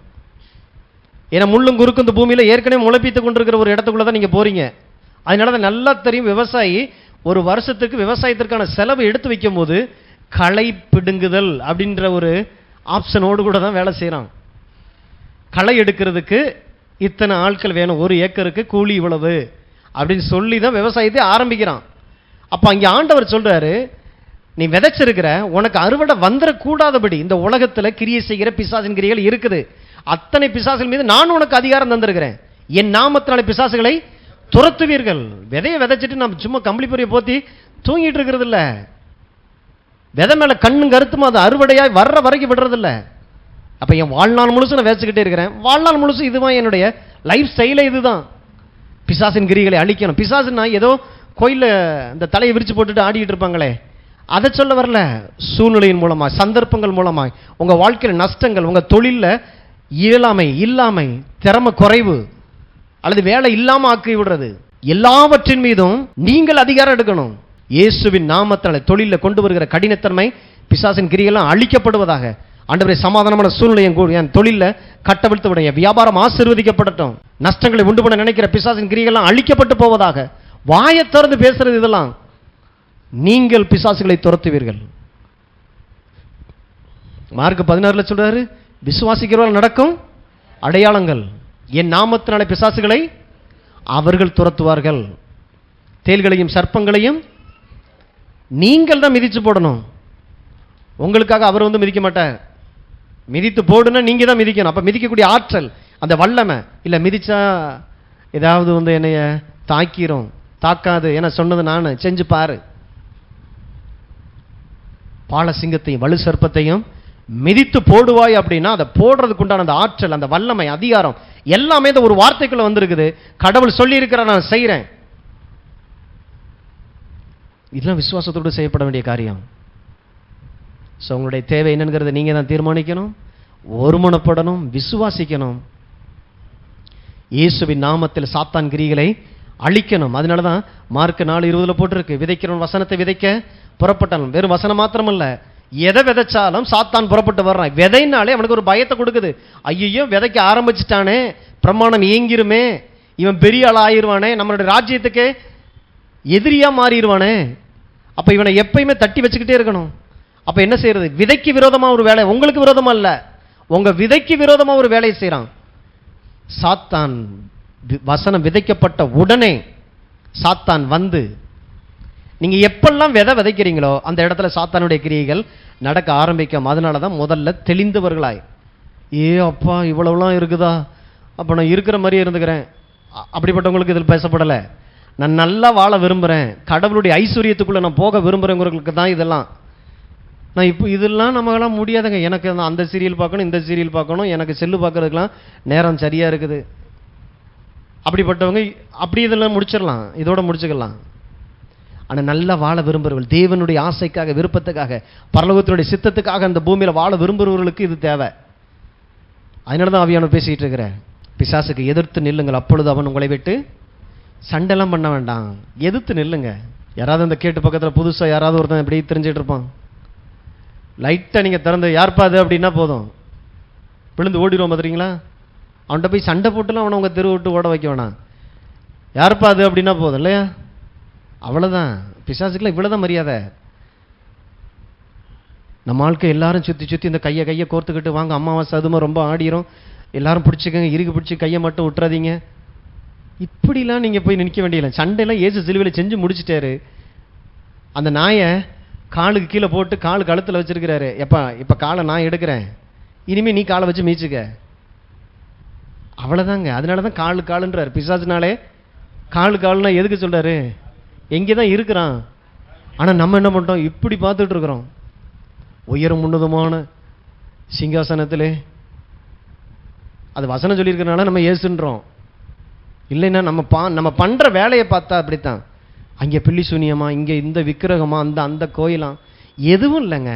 ஏன்னா முள்ளும் குறுக்கும் இந்த பூமியில் ஏற்கனவே முளைப்பித்து கொண்டிருக்கிற ஒரு இடத்துக்குள்ள தான் நீங்க போறீங்க. அதனால தான் நல்லா தெரியும், விவசாயி ஒரு வருஷத்துக்கு விவசாயத்திற்கான செலவு எடுத்து வைக்கும் போது களை பிடுங்குதல் அப்படின்ற ஒரு ஆப்ஷனோடு கூட தான் வேலை செய்கிறான். களை எடுக்கிறதுக்கு இத்தனை ஆட்கள் வேணும், 1 ஏக்கருக்கு கூலி இவ்வளவு அப்படின்னு சொல்லி தான் விவசாயத்தை ஆரம்பிக்கிறான். அப்போ அங்கே ஆண்டவர் சொல்றாரு, நீ விதைச்சிருக்கிற உனக்கு அறுவடை வந்துடக்கூடாதபடி இந்த உலகத்தில் கிரியை செய்கிற பிசாசின் கிரியைகள் இருக்குது. அத்தனை பிசாசுகள் மீது நான் உனக்கு அதிகாரம் தந்திருக்கிறேன். என் நாமத்தினால பிசாசுகளை துரத்துவீர்கள். விதையை விதைச்சிட்டு நம்ம சும்மா கம்பளி பொரிய போத்தி தூங்கிட்டு இருக்கிறது இல்ல. விதை மேல கண்ணும் கருத்துமா அது அறுவடையாய் வர்ற வரைக்கும் விடுறது இல்ல. அப்ப என் வாழ்நாள் முழுசும் நான் வேச்சிக்கிட்டே இருக்கிறேன். வாழ்நாள் முழுசும் இதுதான் என்னுடைய லைஃப் ஸ்டைலே. இதுதான் பிசாசின் கிரிகளை அழிக்கணும். பிசாசுன்னா ஏதோ கோயில்ல இந்த தலையை விரிச்சு போட்டுட்டு ஆடிட்டு இருப்பாங்களே, அதை சொல்ல வரல. சூழ்நிலையின் மூலமா, சந்தர்ப்பங்கள் மூலமா, உங்க வாழ்க்கையில் நஷ்டங்கள், உங்க தொழில இல்லாமை, திறமை குறைவு அல்லது வேலை இல்லாம ஆக்கி விடுறது, எல்லாவற்றின் மீதும் நீங்கள் அதிகாரம் எடுக்கணும். இயேசுவின் நாமத்தால தொழில கொண்டு வருகிற கடினத்தன்மை, பிசாசின் கிரியெல்லாம் அழிக்கப்படுவதாக. ஆண்டவரே, சமாதானமான சூழ்நிலை என் தொழில கட்டவிழ்த்து விட, வியாபாரம் ஆசீர்வதிக்கப்படட்டும். நஷ்டங்களை உண்டு பண்ண நினைக்கிற பிசாசின் கிரியெல்லாம் அழிக்கப்பட்டு போவதாக. வாயை திறந்து பேசுறது இதெல்லாம். நீங்கள் பிசாசுகளை துரத்துவீர்கள். மார்க் 16 சொல்றாரு, விசுவாசிக்கிறவர்கள் நடக்கும் அடையாளங்கள், என் நாமத்தினாலே பிசாசுகளை அவர்கள் துரத்துவார்கள். தேள்களையும் சர்ப்பங்களையும் நீங்கள் தான் மிதிச்சு போடணும். உங்களுக்காக அவர் மிதிக்க மாட்டார். மிதித்து போடுனா நீங்க தான் மிதிக்கணும். அப்ப மிதிக்கக்கூடிய ஆற்றல், அந்த வல்லமை இல்ல. மிதிச்சா ஏதாவது என்னைய தாக்கிரும், தாக்காது என சொன்னது நான், செஞ்சு பாரு. பாலசிங்கத்தையும் வலு சர்ப்பத்தையும் மிதித்து போடுவாய் அப்படின்னா அதை போடுறதுக்கு உண்டான அந்த ஆற்றல், அந்த வல்லமை, அதிகாரம் எல்லாமே இந்த ஒரு வார்த்தைக்குள்ள வந்திருக்குது. கடவுள் சொல்லி இருக்கிற நான் செய்யறேன். இதெல்லாம் விசுவாசத்தோடு செய்யப்பட வேண்டிய காரியம். ஸோ உங்களுடைய தேவை என்னங்கிறத நீங்க தான் தீர்மானிக்கணும், ஒருமனப்படணும், விசுவாசிக்கணும். இயேசுவின் நாமத்தில் சாத்தான் கிரிகளை அழிக்கணும். அதனால தான் மார்க் 4:20 போட்டிருக்கு, விதைக்கிறவன் வசனத்தை விதைக்க புறப்பட்டான். வெறும் வசனம் மாத்திரமல்ல, எதை விதைச்சாலும் சாத்தான் புறப்பட்டு வர்றான். விதைனாலே அவனுக்கு ஒரு பயத்தை கொடுக்குது. ஐயோ விதைக்க ஆரம்பிச்சுட்டானே, பிரமாணம் இயங்கிருமே, இவன் பெரிய ஆள் ஆயிருவானே, நம்மளுடைய ராஜ்யத்துக்கு எதிரியா மாறிடுவானே. அப்ப இவனை எப்பயுமே தட்டி வச்சுக்கிட்டே இருக்கணும். அப்ப என்ன செய்யறது? விதைக்கு விரோதமா ஒரு வேலை, உங்களுக்கு விரோதமா இல்ல, உங்க விதைக்கு விரோதமா ஒரு வேலையை செய்யறான் சாத்தான். வசனம் விதைக்கப்பட்ட உடனே சாத்தான் வந்து, நீங்க எப்பெல்லாம் விதை விதைக்கிறீங்களோ அந்த இடத்துல சாத்தானுடைய கிரியைகள் நடக்க ஆரம்பிக்கும். அதனாலதான் முதல்ல தெளிந்தவர்களாய், அப்பா இவ்வளவுலாம் இருக்குதா, அப்ப நான் இருக்கிற மாதிரியே இருந்துக்கிறேன், அப்படிப்பட்டவங்களுக்கு இதில் பேசப்படலை. நான் நல்லா வாழ விரும்புகிறேன், கடவுளுடைய ஐஸ்வர்யத்துக்குள்ளே நான் போக விரும்புகிறேங்கிறவங்களுக்கு தான் இதெல்லாம். நான் இப்போ இதெல்லாம் நம்மளாம் முடியாதுங்க. எனக்கு அந்த சீரியல் பார்க்கணும், இந்த சீரியல் பார்க்கணும், எனக்கு செல்லு பார்க்கறதுக்கெலாம் நேரம் சரியாக இருக்குது. அப்படிப்பட்டவங்க அப்படி இதெல்லாம் முடிச்சிடலாம், இதோட முடிச்சுக்கலாம். ஆனால் நல்லா வாழ விரும்புகிறவர்கள், தேவனுடைய ஆசைக்காக, விருப்பத்துக்காக, பரலோகத்தினுடைய சித்தத்துக்காக அந்த பூமியில் வாழ விரும்புகிறவர்களுக்கு இது தேவை. அதனால தான் ஆவியானவர் பேசிகிட்டு இருக்கிறேன். பிசாசுக்கு எதிர்த்து நில்லுங்கள், அப்பொழுது அவன் உங்களை விட்டு. சண்டைலாம் பண்ண வேண்டாம், எதிர்த்து நில்லுங்க. யாராவது அந்த கேட்டு பக்கத்தில் புதுசாக யாராவது ஒருத்தன் இப்படி தெரிஞ்சிட்டு இருப்பான், லைட்டாக நீங்கள் திறந்து யார்ப்பா அது அப்படின்னா போதும், விழுந்து ஓடிடுவோம். பார்த்துறீங்களா? அவன்கிட்ட போய் சண்டை போட்டுலாம் அவனை உங்கள் தெரு விட்டு ஓட வைக்க வேணாம். யார்ப்பா அது அப்படின்னா போதும் இல்லையா? அவ்வளோதான். பிசாசுக்குலாம் இவ்வளோதான் மரியாதை. நம்ம ஆட்கள் எல்லாரும் சுற்றி சுற்றி இந்த கையை கோர்த்துக்கிட்டு வாங்க, அம்மாவாசை அதுமா ரொம்ப ஆடிரும், எல்லாரும் பிடிச்சிக்கங்க, இறுகி பிடிச்சி கையை மட்டும் விட்டுறாதீங்க. இப்படிலாம் நீங்கள் போய் நிற்க வேண்டியதில்லை. சண்டையெல்லாம் இயேசு சிலுவையில் செஞ்சு முடிச்சிட்டாரு. அந்த நாயை காலுக்கு கீழே போட்டு காலு கழுத்தில் வச்சிருக்கிறாரு. இப்போ காலை நான் எடுக்கிறேன், இனிமேல் நீ காலை வச்சு மீச்சுக்க. அவ்வளோதாங்க. அதனால தான் காலுன்றார். பிசாசுனாலே காலுன்னா எதுக்கு சொல்கிறாரு? எங்கே தான் இருக்கிறான். ஆனால் நம்ம என்ன பண்ணுறோம்? இப்படி பார்த்துட்டு இருக்கிறோம். உயரம் உன்னதமான சிங்காசனத்திலே, அது வசனம் சொல்லியிருக்கிறனால நம்ம ஏசுன்றோம். இல்லைன்னா நம்ம பண்ணுற வேலையை பார்த்தா அப்படித்தான். அங்கே பில்லி சூனியமா, இங்கே இந்த விக்கிரகமா, அந்த கோயிலாம் எதுவும் இல்லைங்க.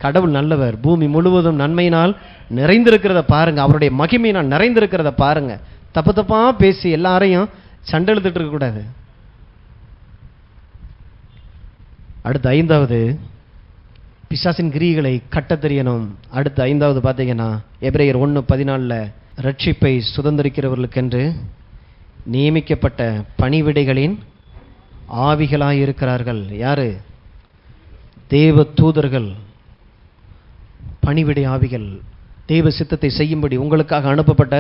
கடவுள் நல்லவர். பூமி முழுவதும் நன்மையினால் நிறைந்திருக்கிறத பாருங்க, அவருடைய மகிமையினால் நிறைந்திருக்கிறத பாருங்க. தப்பா பேசி எல்லாரையும் சண்டை எழுதிட்டு இருக்கக்கூடாது. அடுத்து 5வது, பிசாசின் கிரிகளை கட்ட தெரியணும். அடுத்து 5வது பார்த்தீங்கன்னா எபிரேயர் 1:14, ரட்சிப்பை சுதந்திரிக்கிறவர்களுக்கென்று நியமிக்கப்பட்ட பணிவிடைகளின் ஆவிகளாயிருக்கிறார்கள். யாரு? தேவ தூதர்கள், பணிவிடை ஆவிகள், தேவ சித்தத்தை செய்யும்படி உங்களுக்காக அனுப்பப்பட்ட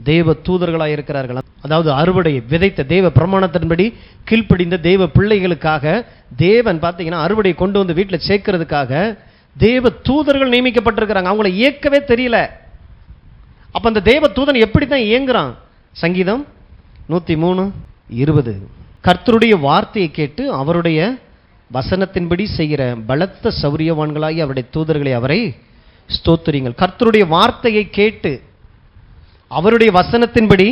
தேவ தூதர்களாக இருக்கிறார்கள். அதாவது அறுவடை விதைத்த தேவ பிரமாணத்தின்படி கீழ்ப்படிந்த தேவ பிள்ளைகளுக்காக தேவன் பார்த்தீங்கன்னா அறுவடை கொண்டு வந்து வீட்டில் சேர்க்கறதுக்காக தேவ தூதர்கள் நியமிக்கப்பட்டிருக்கிறாங்க. அவங்கள இயக்கவே தெரியல. அப்ப அந்த தேவ தூதன் எப்படி தான் இயங்குறான்? சங்கீதம் 103:20. கர்த்தருடைய வார்த்தையை கேட்டு அவருடைய வசனத்தின்படி செய்கிற பலத்த சௌரியவான்களாகி அவருடைய தூதர்களை அவரை ஸ்தோத்திரிங்கள். கர்த்தருடைய வார்த்தையை கேட்டு அவருடைய வசனத்தின்படி.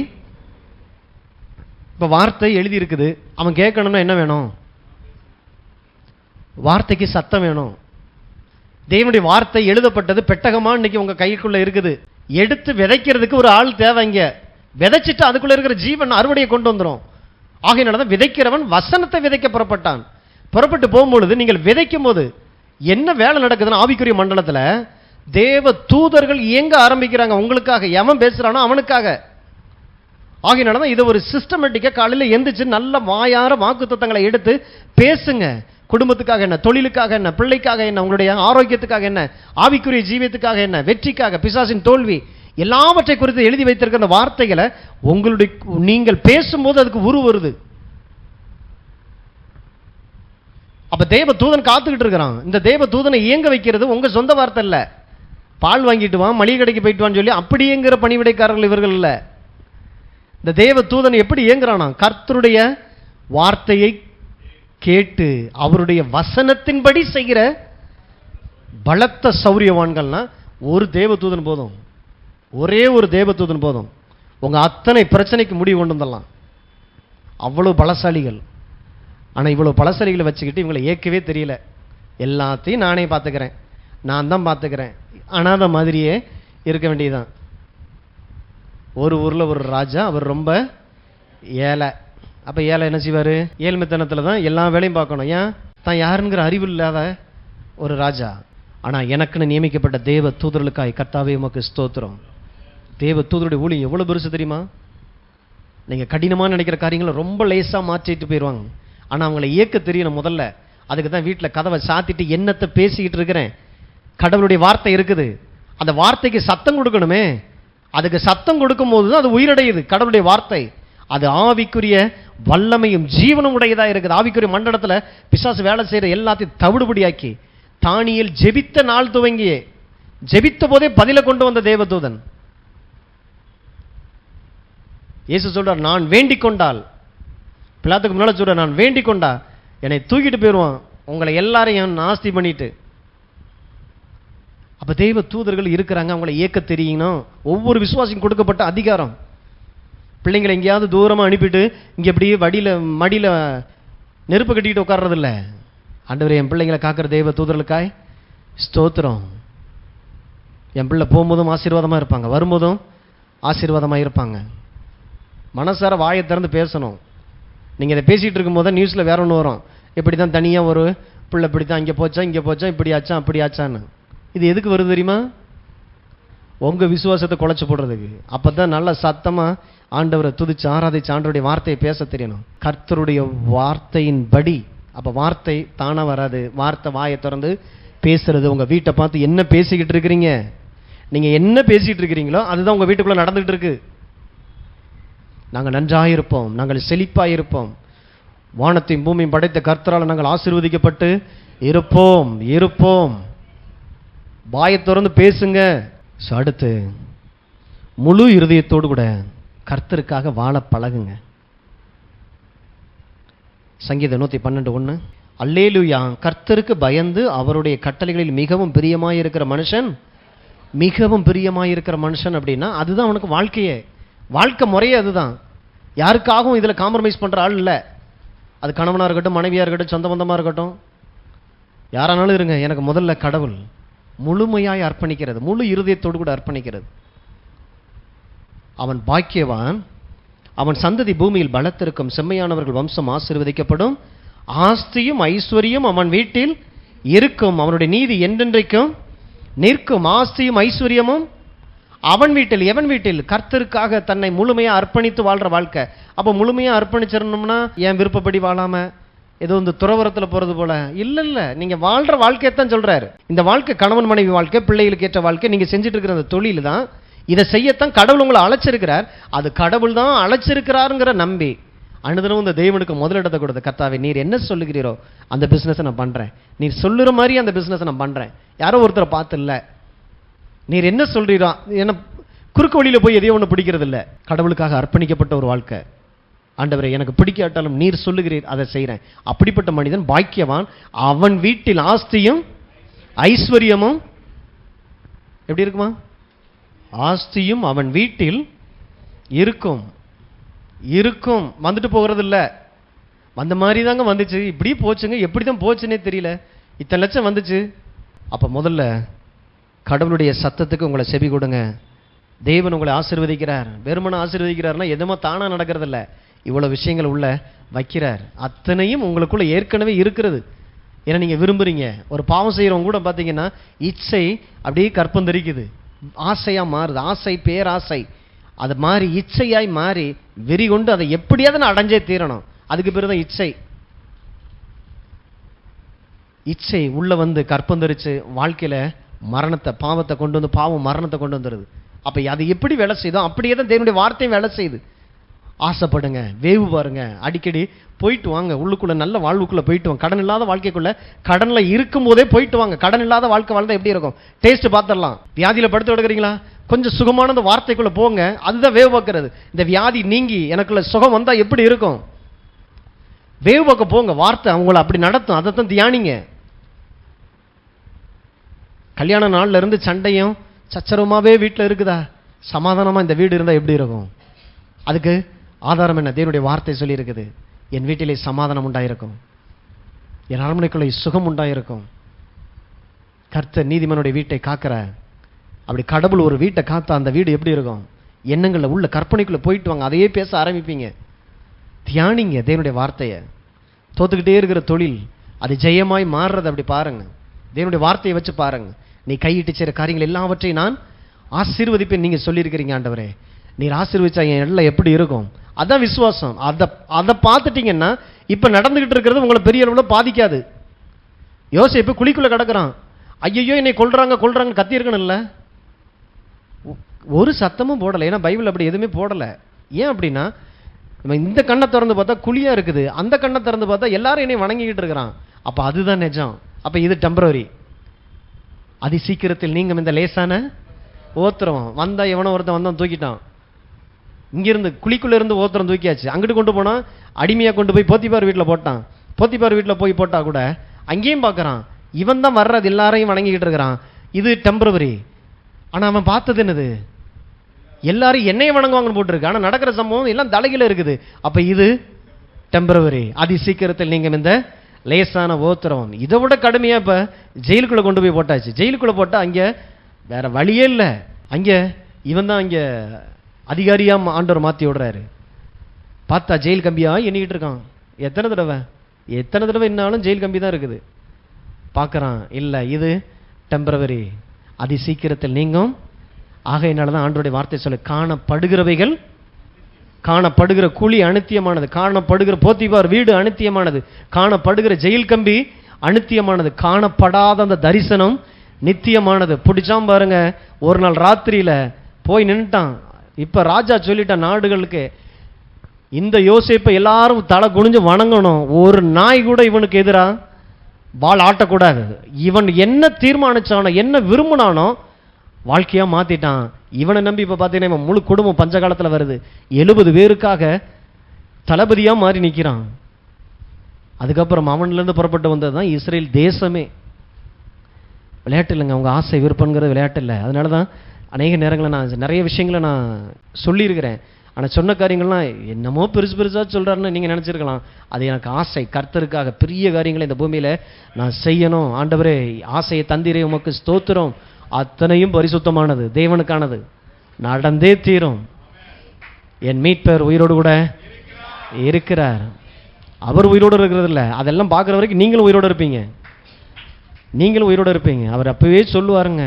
இப்போ வார்த்தை எழுதி இருக்குது, அவன் கேட்கணும்னா என்ன வேணும்? வார்த்தைக்கு சத்தம் வேணும். தேவனுடைய வார்த்தை எழுதப்பட்டது பெட்டகமா இன்னைக்கு உங்க கைக்குள்ள இருக்குது. எடுத்து விதைக்கிறதுக்கு ஒரு ஆள் தேவைங்க. விதைச்சிட்டு அதுக்குள்ள இருக்கிற ஜீவன் அறுவடையை கொண்டு வந்துடும். ஆகையினாலதான் விதைக்கிறவன் வசனத்தை விதைக்க புறப்பட்டான். புறப்பட்டு போகும்பொழுது நீங்கள் விதைக்கும் போது என்ன வேலை நடக்குதுன்னு ஆவிக்குரிய மண்டலத்தில் தேவ தூதர்கள் இயங்க ஆரம்பிக்கிறாங்க உங்களுக்காக. எவன் பேசுறானோ அவனுக்காக. ஆகையினாலதான் இதை ஒரு சிஸ்டமேட்டிக்கா காலையில் எந்திரிச்சு நல்ல வாயார வாக்கு தத்தங்களை எடுத்து பேசுங்க. குடும்பத்துக்காக என்ன, தொழிலுக்காக என்ன, பிள்ளைக்காக என்ன, உங்களுடைய ஆரோக்கியத்துக்காக என்ன, ஆவிக்குரிய ஜீவியத்துக்காக என்ன, வெற்றிக்காக, பிசாசின் தோல்வி, எல்லாவற்றை குறித்து எழுதி வைத்திருக்கிற அந்த வார்த்தைகளை உங்களுடைய நீங்கள் பேசும்போது அதுக்கு உரு வருது. அப்ப தேவ தூதன் காத்துக்கிட்டு இருக்கிறான். இந்த தேவ தூதனை இயங்க வைக்கிறது உங்க சொந்த வார்த்தை இல்ல. பால் வாங்கிட்டு வா, மளிகை கடைக்கு போயிட்டு வான்னு சொல்லி அப்படி இயங்குற பணிவிடைக்காரர்கள் இவர்கள் இல்ல. இந்த தேவ தூதன் எப்படி இயங்குறானா? கர்த்தருடைய வார்த்தையை கேட்டு அவருடைய வசனத்தின்படி செய்கிற பலத்த சௌரியவான்கள்னா ஒரு தேவ தூதன் போதும். ஒரே ஒரு தேவ தூதன் போதும். உங்க அத்தனை பிரச்சனைக்கு முடிவு கொண்டு வந்துடலாம். அவ்வளவு பலசாலிகள். ஆனா இவ்வளவு பலசாலிகளை வச்சுக்கிட்டு இவங்களை ஏற்கவே தெரியல. எல்லாத்தையும் நானே பார்த்துக்கிறேன், நான் தான் பார்த்துக்கிறேன், அனாதை மாதிரியே இருக்க வேண்டியதுதான். ஒரு ஊர்ல ஒரு ராஜா, அவர் ரொம்ப ஏழை. அப்ப ஏழை என்ன செய்வாரு? ஏழ்மைத்தனத்துல தான் எல்லா வேலையும் பார்க்கணும். ஏன்? தான் யாருங்கிற அறிவு இல்லாத ஒரு ராஜா. ஆனா எனக்குன்னு நியமிக்கப்பட்ட தேவ தூதர்களுக்காய் கர்த்தாவே உமக்கு ஸ்தோத்திரம். தேவ தூதருடைய ஊழியம் எவ்வளவு பெருசு தெரியுமா? நீங்க கடினமா நினைக்கிற காரியங்களை ரொம்ப லேசா மாற்றிட்டு போயிடுவாங்க. ஆனா அவங்களை இயக்க தெரியணும் முதல்ல. அதுக்கு தான் வீட்டில் கதவை சாத்திட்டு என்னத்தை பேசிக்கிட்டு இருக்கிறேன், கடவுளுடைய வார்த்தை இருக்குது, அந்த வார்த்தைக்கு சத்தம் கொடுக்கணுமே. அதுக்கு சத்தம் கொடுக்கும் போது தான் அது உயிரடையுது. கடவுளுடைய வார்த்தை அது ஆவிக்குரிய வல்லமையும் ஜீவனும் உடையதா இருக்குது. ஆவிக்குரிய மண்டலத்தில் பிசாசு வேலை செய்யற எல்லாத்தையும் தவிடுபடியாக்கி தானியேல் ஜெபித்த நாள் துவங்கியே, ஜெபித்த போதே பதில கொண்டு வந்த தேவதூதன். இயேசு சொல்றார், நான் வேண்டிக் கொண்டால், பிலாத்துக்கு முன்னால சொல்ற, நான் வேண்டிக் கொண்டா என்னை தூக்கிட்டு போயிடுவான், உங்களை எல்லாரையும் நாஸ்தி பண்ணிட்டு. அப்ப தெய்வ தூதர்கள் இருக்கிறாங்க, அவங்களை இயக்க தெரியணும். ஒவ்வொரு விசுவாசிக்கும் கொடுக்கப்பட்ட அதிகாரம். பிள்ளைங்களை எங்கேயாவது தூரமா அனுப்பிட்டு இங்க எப்படியே மடியில நெருப்பு கட்டிக்கிட்டு உட்கார்றது இல்லை. ஆண்டவரே, என் பிள்ளைங்களை காக்கிற தெய்வ தூதர்களுக்காய் ஸ்தோத்திரம். என் பிள்ளை போகும்போதும் ஆசீர்வாதமா இருப்பாங்க, வரும்போதும் ஆசீர்வாதமா இருப்பாங்க. மனசார வாயை திறந்து பேசணும். நீங்க இதை பேசிட்டு இருக்கும் போது நியூஸ்ல வேற ஒன்று வரும், இப்படிதான் தனியா ஒரு பிள்ளை இப்படித்தான் இங்க போச்சா இப்படி ஆச்சா அப்படி ஆச்சான்னு. இது எதுக்கு வருது தெரியுமா? உங்க விசுவாசத்தை குலைச்சு போடுறதுக்கு. அப்பதான் நல்ல சத்தமா ஆண்டவரை துதிச்சு ஆராதிச்சு ஆண்டவருடைய வார்த்தையை பேச தெரியணும். கர்த்தருடைய வார்த்தையின்படி. அப்ப வார்த்தை தானா வராது, வார்த்தை வாயை திறந்து பேசுறது. உங்க வீட்டை பார்த்து என்ன பேசிக்கிட்டு இருக்கிறீங்க, நீங்க என்ன பேசிட்டு இருக்கிறீங்களோ அதுதான் உங்க வீட்டுக்குள்ள நடந்துகிட்டு இருக்கு. நாங்கள் நன்றாயிருப்போம், நாங்கள் செழிப்பாயிருப்போம், வானத்தையும் பூமியும் படைத்த கர்த்தரால் நாங்கள் ஆசீர்வதிக்கப்பட்டு இருப்போம். வாயை திறந்து பேசுங்க. அடுத்து முழு இருதயத்தோடு கூட கர்த்தருக்காக வாழ பழகுங்க. சங்கீதம் 112:1, அல்லேலூயா, கர்த்தருக்கு பயந்து அவருடைய கட்டளைகளில் மிகவும் பிரியமாயிருக்கிற மனுஷன், மிகவும் பிரியமாயிருக்கிற மனுஷன் அப்படின்னா அதுதான் அவனுக்கு வாழ்க்கையே, வாழ்க்கை முறையே அதுதான். யாருக்காகவும் இதில் காம்ப்ரமைஸ் பண்ற ஆள் இல்லை. அது கணவனாக இருக்கட்டும், மனைவியாக இருக்கட்டும், சொந்த பந்தமாக இருக்கட்டும், யாரானாலும் இருங்க. எனக்கு முதல்ல கடவுள், முழுமையாய் அர்ப்பணிக்கிறது, முழு இருதயத்தோடு கூட அர்ப்பணிக்கிறது. அவன் பாக்கியவான், அவன் சந்ததி பூமியில் பலத்திருக்கும், செம்மையானவர்கள் வம்சம் ஆசீர்வதிக்கப்படும், ஆஸ்தியும் ஐஸ்வர்யம் அவன் வீட்டில் இருக்கும், அவனுடைய நீதி என்றென்றைக்கும் நிற்கும். ஆஸ்தியும் ஐஸ்வர்யமும் அவன் வீட்டில். எவன் வீட்டில்? கர்த்தருக்காக தன்னை முழுமையா அர்ப்பணித்து வாழ்ற வாழ்க்கை. அப்ப முழுமையா அர்ப்பணிச்சிடணும்னா என் விருப்பப்படி வாழாம ஏதோ இந்த துறவரத்தில் போறது போல இல்ல. நீங்க வாழ்ற வாழ்க்கையத்தான் சொல்றாரு. இந்த வாழ்க்கை கணவன் மனைவி வாழ்க்கை, பிள்ளைகளுக்கு ஏற்ற வாழ்க்கை. நீங்க செஞ்சுட்டு இருக்கிற அந்த தொழில் தான், இதை செய்யத்தான் கடவுள் உங்களை அழைச்சிருக்கிறார். அது கடவுள் தான் அழைச்சிருக்கிறாருங்கிற நம்பி அனுதினம் இந்த தெய்வனுக்கு முதலிடத்தை கொடுத்த கர்த்தாவே, நீர் என்ன சொல்லுகிறீரோ அந்த பிசினஸை நான் பண்றேன், நீர் சொல்லுற மாதிரி அந்த பிசினஸை நான் பண்றேன், யாரோ ஒருத்தரை பார்த்து இல்லை, நீர் என்ன சொல்றீரோ. என்ன குறுக்கு வழியில போய் எதையோ ஒன்று பிடிக்கிறது இல்லை. கடவுளுக்காக அர்ப்பணிக்கப்பட்ட ஒரு வாழ்க்கை. ஆண்டவரே எனக்கு பிடிக்காட்டாலும் நீர் சொல்லுகிறீர் அதை செய்கிறேன். அப்படிப்பட்ட மனிதன் பாக்கியவான். அவன் வீட்டில் ஆஸ்தியும் ஐஸ்வர்யமும் எப்படி இருக்குமா? ஆஸ்தியும் அவன் வீட்டில் இருக்கும். இருக்கும், வந்துட்டு போகிறது இல்லை. வந்த மாதிரி தாங்க வந்துச்சு, இப்படி போச்சுங்க, எப்படி தான் போச்சுன்னே தெரியல. இத்தனை லட்சம் வந்துச்சு. அப்போ முதல்ல கடவுளுடைய சத்தத்துக்கு உங்களை செவி கொடுங்க. தேவன் உங்களை ஆசீர்வதிக்கிறார். வெறுமனை ஆசீர்வதிக்கிறார்னா எதுவுமே தானாக நடக்கிறதில்ல. இவ்வளோ விஷயங்கள் உள்ள வைக்கிறார். அத்தனையும் உங்களுக்குள்ள ஏற்கனவே இருக்கிறது. ஏன்னா நீங்கள் விரும்புகிறீங்க. ஒரு பாவம் செய்கிறவங்க கூட பார்த்தீங்கன்னா இச்சை அப்படியே கற்பந்தரிக்குது, ஆசையாக மாறுது. ஆசை பேராசை அது மாறி இச்சையாய் மாறி வெறி கொண்டு அதை எப்படியாவது நான் அடைஞ்சே தீரணும். அதுக்கு பேர் தான் இச்சை. இச்சை உள்ள வந்து கற்பந்தரிச்சு வாழ்க்கையில் மரணத்தை, பாவத்தை கொண்டு வந்து, பாவம் மரணத்தை கொண்டு வந்துடுது. அப்போ அது எப்படி வேலை செய்தோ அப்படியே தான் தேவனுடைய வார்த்தையும் வேலை செய்யுது. ஆசைப்படுங்க, வேவு பாருங்க, அடிக்கடி போயிட்டு வாங்க, உள்ளுக்குள்ள நல்ல வாழ்வுக்குள்ளே போயிட்டு வாங்க. கடன் இல்லாத வாழ்க்கைக்குள்ள, கடனில் இருக்கும் போதே போயிட்டு வாங்க. கடன் இல்லாத வாழ்க்கை வாழ்ந்தா எப்படி இருக்கும்? டேஸ்ட் பார்த்துடலாம். வியாதியில் படுத்து கிடக்குறீங்களா, கொஞ்சம் சுகமான அந்த வார்த்தைக்குள்ளே போங்க. அதுதான் வேவு பார்க்கறது. இந்த வியாதி நீங்கி எனக்குள்ள சுகம் வந்தால் எப்படி இருக்கும்? வேவு பார்க்க போங்க. வார்த்தை அவங்கள அப்படி நடத்தும். அதைத்தான் தியானிங்க. கல்யாண நாள்ல இருந்து சண்டையும் சச்சரவுமாவே வீட்டில் இருக்குதா? சமாதானமாக இந்த வீடு இருந்தால் எப்படி இருக்கும்? அதுக்கு ஆதாரம் என்ன? தேவனுடைய வார்த்தை சொல்லி இருக்குது. என் வீட்டிலே சமாதானம் உண்டாயிருக்கும், என் அரண்மனைக்குள்ளே சுகம் உண்டாயிருக்கும். கர்த்தர் நீதிமானுடைய வீட்டை காக்கிற. அப்படி கடவுள் ஒரு வீட்டை காத்தா அந்த வீடு எப்படி இருக்கும்? எண்ணங்களில் உள்ள கற்பனைக்குள்ளே போயிட்டு வாங்க. அதையே பேச ஆரம்பிப்பீங்க. தியானிங்க தேவனுடைய வார்த்தையை. தோத்துக்கிட்டே இருக்கிற தொழில் அது ஜெயமாய் மாறுறது அப்படி பாருங்க. தேவனுடைய வார்த்தையை வச்சு பாருங்க. நீ கையிட்டு செய்கிற காரியங்கள் எல்லாவற்றையும் நான் ஆசீர்வதிப்பேன். நீங்கள் சொல்லியிருக்கிறீங்க ஆண்டவரே, நீர் ஆசீர்வதிச்சா என் எல்லாம் எப்படி இருக்கும்? அதான் விசுவாசம். அதை பார்த்துட்டீங்கன்னா இப்போ நடந்துகிட்டு இருக்கிறது உங்களை பெரிய அளவில் பாதிக்காது. யோசேப்பு குழிக்குள்ளே கிடக்குறான். ஐயோ என்னை கொல்றாங்க கத்தி இருக்கணும்ல, ஒரு சத்தமும் போடலை. ஏன்னா பைபிள் அப்படி எதுவுமே போடலை. ஏன் அப்படின்னா, இந்த கண்ணை திறந்து பார்த்தா குழியா இருக்குது, அந்த கண்ணை திறந்து பார்த்தா எல்லாரும் என்னை வணங்கிக்கிட்டு இருக்கிறான். அப்போ அதுதான் நிஜம். அப்போ இது டெம்பரரி. அதி சீக்கிரத்தில் நீங்கள் இந்த லேசான ஓத்திரம் வந்தால் எவனோ ஒருத்தன் வந்தான் தூக்கிட்டான். இங்கிருந்து குழிக்குள்ளே இருந்து ஓத்திரம் தூக்கியாச்சு. அங்கிட்டு கொண்டு போனால் அடிமையாக கொண்டு போய் போத்திபார் வீட்டில் போட்டான். போத்திபார் வீட்டில் போய் போட்டால் கூட அங்கேயும் பார்க்குறான், இவன் தான் வர்றது எல்லாரையும் வணங்கிக்கிட்டு இருக்கிறான். இது டெம்பரவரி. ஆனால் அவன் பார்த்தது என்னது? எல்லாரும் என்னைய வணங்குவாங்கன்னு போட்டிருக்கு. ஆனால் நடக்கிற சம்பவம் எல்லாம் தலைகீழ இருக்குது. அப்போ இது டெம்பரவரி. அதி சீக்கிரத்தில் நீங்கள் இந்த லேசான ஓத்திரம். இதை விட கடுமையாக இப்போ ஜெயிலுக்குள்ளே கொண்டு போய் போட்டாச்சு. ஜெயிலுக்குள்ளே போட்டால் அங்கே வேற வழியே இல்லை. அங்கே இவன் தான் அங்கே அதிகாரியாக ஆண்டவர் மாற்றி விடுறாரு. பார்த்தா ஜெயில் கம்பியாக எண்ணிக்கிட்டு இருக்கான். எத்தனை தடவை என்னாலும் ஜெயில் கம்பி தான் இருக்குது. பார்க்குறான், இல்லை இது டெம்பரவரி, அதி சீக்கிரத்தில் நீங்கும். ஆகையினால தான் ஆண்டவருடைய வார்த்தை சொல்ல, காணப்படுகிறவைகள், காணப்படுகிற கூலி அனித்தியமானது, காணப்படுகிற போத்திபார் வீடு அனித்தியமானது, காணப்படுகிற ஜெயில் கம்பி அனித்தியமானது, காணப்படாத அந்த தரிசனம் நித்தியமானது. பிடிச்சாம் பாருங்க. ஒரு நாள் ராத்திரியில் போய் நின்றுட்டான். இப்போ ராஜா சொல்லிட்டான் நாடுகளுக்கு, இந்த யோசேப்பை எல்லாரும் தலை குனிஞ்சு வணங்கணும். ஒரு நாய் கூட இவனுக்கு எதிராக வாள் ஆட்டக்கூடாது. இவன் என்ன தீர்மானிச்சானோ, என்ன விரும்பினானோ வாழ்க்கையாக மாற்றிட்டான். இவனை நம்பி இப்போ பார்த்தீங்கன்னா இவன் முழு குடும்பம் பஞ்சகாலத்தில் வருது. 70 பேருக்காக தளபதியாக மாறி நிற்கிறான். அதுக்கப்புறம் அவன்லேருந்து புறப்பட்டு வந்தது தான் இஸ்ரேல் தேசமே. விளையாட்டு இல்லைங்க, அவங்க ஆசை விருப்பங்கிறது விளையாட்டு இல்லை. அதனால தான் அநேக நேரங்களில் நான் நிறைய விஷயங்களை நான் சொல்லியிருக்கிறேன். ஆனால் சொன்ன காரியங்கள்லாம் என்னமோ பெருசாக சொல்கிறாருன்னு நீங்கள் நினச்சிருக்கலாம். அது எனக்கு ஆசை. கர்த்தருக்காக பெரிய காரியங்களை இந்த பூமியில் நான் செய்யணும். ஆண்டவரே ஆசையை தந்திரே உமக்கு ஸ்தோத்திரம். அத்தனையும் பரிசுத்தமானது, தேவனுக்கானது, நடந்தே தீரும். என் மீட்பர் உயிரோடு கூட இருக்கிறார். அவர் உயிரோடு இருக்கிறது இல்லை, அதெல்லாம் பார்க்குற வரைக்கும் நீங்களும் உயிரோடு இருப்பீங்க. நீங்களும் உயிரோடு இருப்பீங்க. அவர் அப்பவே சொல்லுவாருங்க.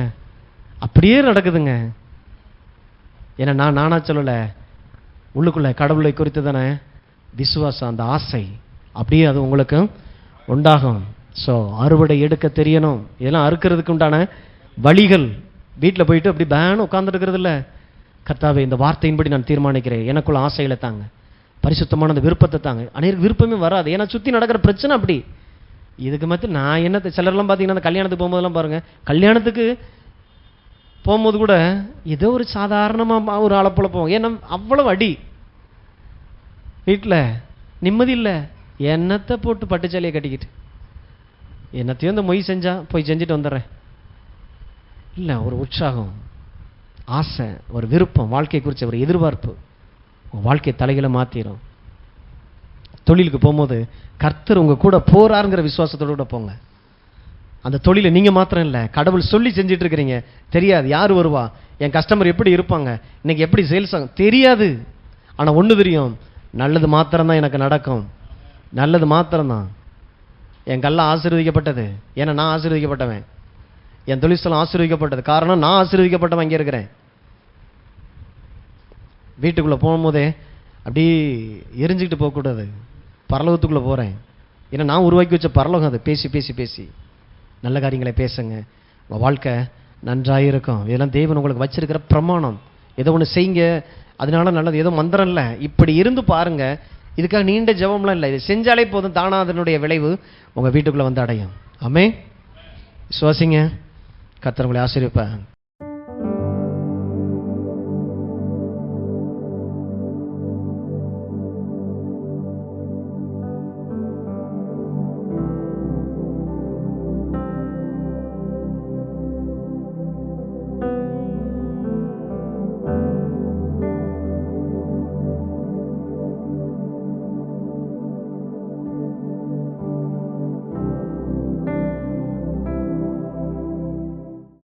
அப்படியே நடக்குதுங்க. ஏன்னா நானா சொல்லலை, உள்ளுக்குள்ள கடவுளை குறித்து தானே விசுவாசம், அந்த ஆசை அப்படியே அது உங்களுக்கு உண்டாகும். ஸோ அறுவடை எடுக்க தெரியணும். இதெல்லாம் அறுக்கிறதுக்கு உண்டான வழிகள். வீட்டில் போயிட்டு அப்படி பேன் உட்காந்துருக்கிறது இல்லை. கர்த்தாவே இந்த வார்த்தையின்படி நான் தீர்மானிக்கிறேன், எனக்குள்ள ஆசைகளை தாங்க, பரிசுத்தமான விருப்பத்தை தாங்க. அநேருக்கு விருப்பமே வராது. ஏன்னா சுற்றி நடக்கிற பிரச்சனை அப்படி. இதுக்கு மற்ற நான் என்னத்தை, சிலர்லாம் பார்த்தீங்கன்னா அந்த கல்யாணத்துக்கு போகும்போதெல்லாம் பாருங்கள், கல்யாணத்துக்கு போகும்போது கூட ஏதோ ஒரு சாதாரணமாக ஒரு அளப்பில் போவோம். ஏன்னா அவ்வளோ அடி. வீட்டில் நிம்மதி இல்லை. என்னத்தை போட்டு பட்டுச்சாலியை கட்டிக்கிட்டு என்னத்தையும் இந்த மொய் செஞ்சா போய் செஞ்சுட்டு வந்துடுறேன். இல்லை, ஒரு உற்சாகம், ஆசை, ஒரு விருப்பம், வாழ்க்கை குறித்த ஒரு எதிர்பார்ப்பு உங்கள் வாழ்க்கையை தலைகளை மாற்றிடும். தொழிலுக்கு போகும்போது கர்த்தர் உங்கள் கூட போறாருங்கிற விசுவாசத்தோடு கூட போங்க. அந்த தொழிலை நீங்கள் மாத்திரம் இல்லை, கடவுள் சொல்லி செஞ்சுட்டு இருக்கிறீங்க. தெரியாது யார் வருவா, என் கஸ்டமர் எப்படி இருப்பாங்க, இன்னைக்கு எப்படி சேல்ஸ் ஆகும் தெரியாது. ஆனால் ஒன்று தெரியும், நல்லது மாத்திரம்தான் எனக்கு நடக்கும். நல்லது மாத்திரம்தான். என் கல்லாம் ஆசீர்வதிக்கப்பட்டது, ஏன்னா நான் ஆசீர்வதிக்கப்பட்டவன். என் தொழிற்சலம் ஆசீர்வதிக்கப்பட்டது, காரணம் நான் ஆசீர்வதிக்கப்பட்டவன் இங்கே இருக்கிறேன். வீட்டுக்குள்ளே போகும்போதே அப்படி எரிஞ்சுக்கிட்டு போகக்கூடாது. பரலோகத்துக்குள்ளே போகிறேன், ஏன்னா நான் உருவாக்கி வச்ச பரலோகம் அது. பேசி பேசி பேசி நல்ல காரியங்களை பேசுங்க, உங்கள் வாழ்க்கை நன்றாக இருக்கும். இதெல்லாம் தேவன் உங்களுக்கு வச்சிருக்கிற பிரமாணம். ஏதோ ஒன்று செய்யுங்க, அதனால நல்லது, ஏதோ மந்திரம் இல்லை. இப்படி இருந்து பாருங்க. இதுக்காக நீண்ட ஜெபம்லாம் இல்லை, இது செஞ்சாலே போதும், தானா அதனுடைய விளைவு உங்கள் வீட்டுக்குள்ளே வந்து அடையும். ஆமென். விசுவாசிங்க, கர்த்தர் உங்களை ஆசீர்வதிப்பார்.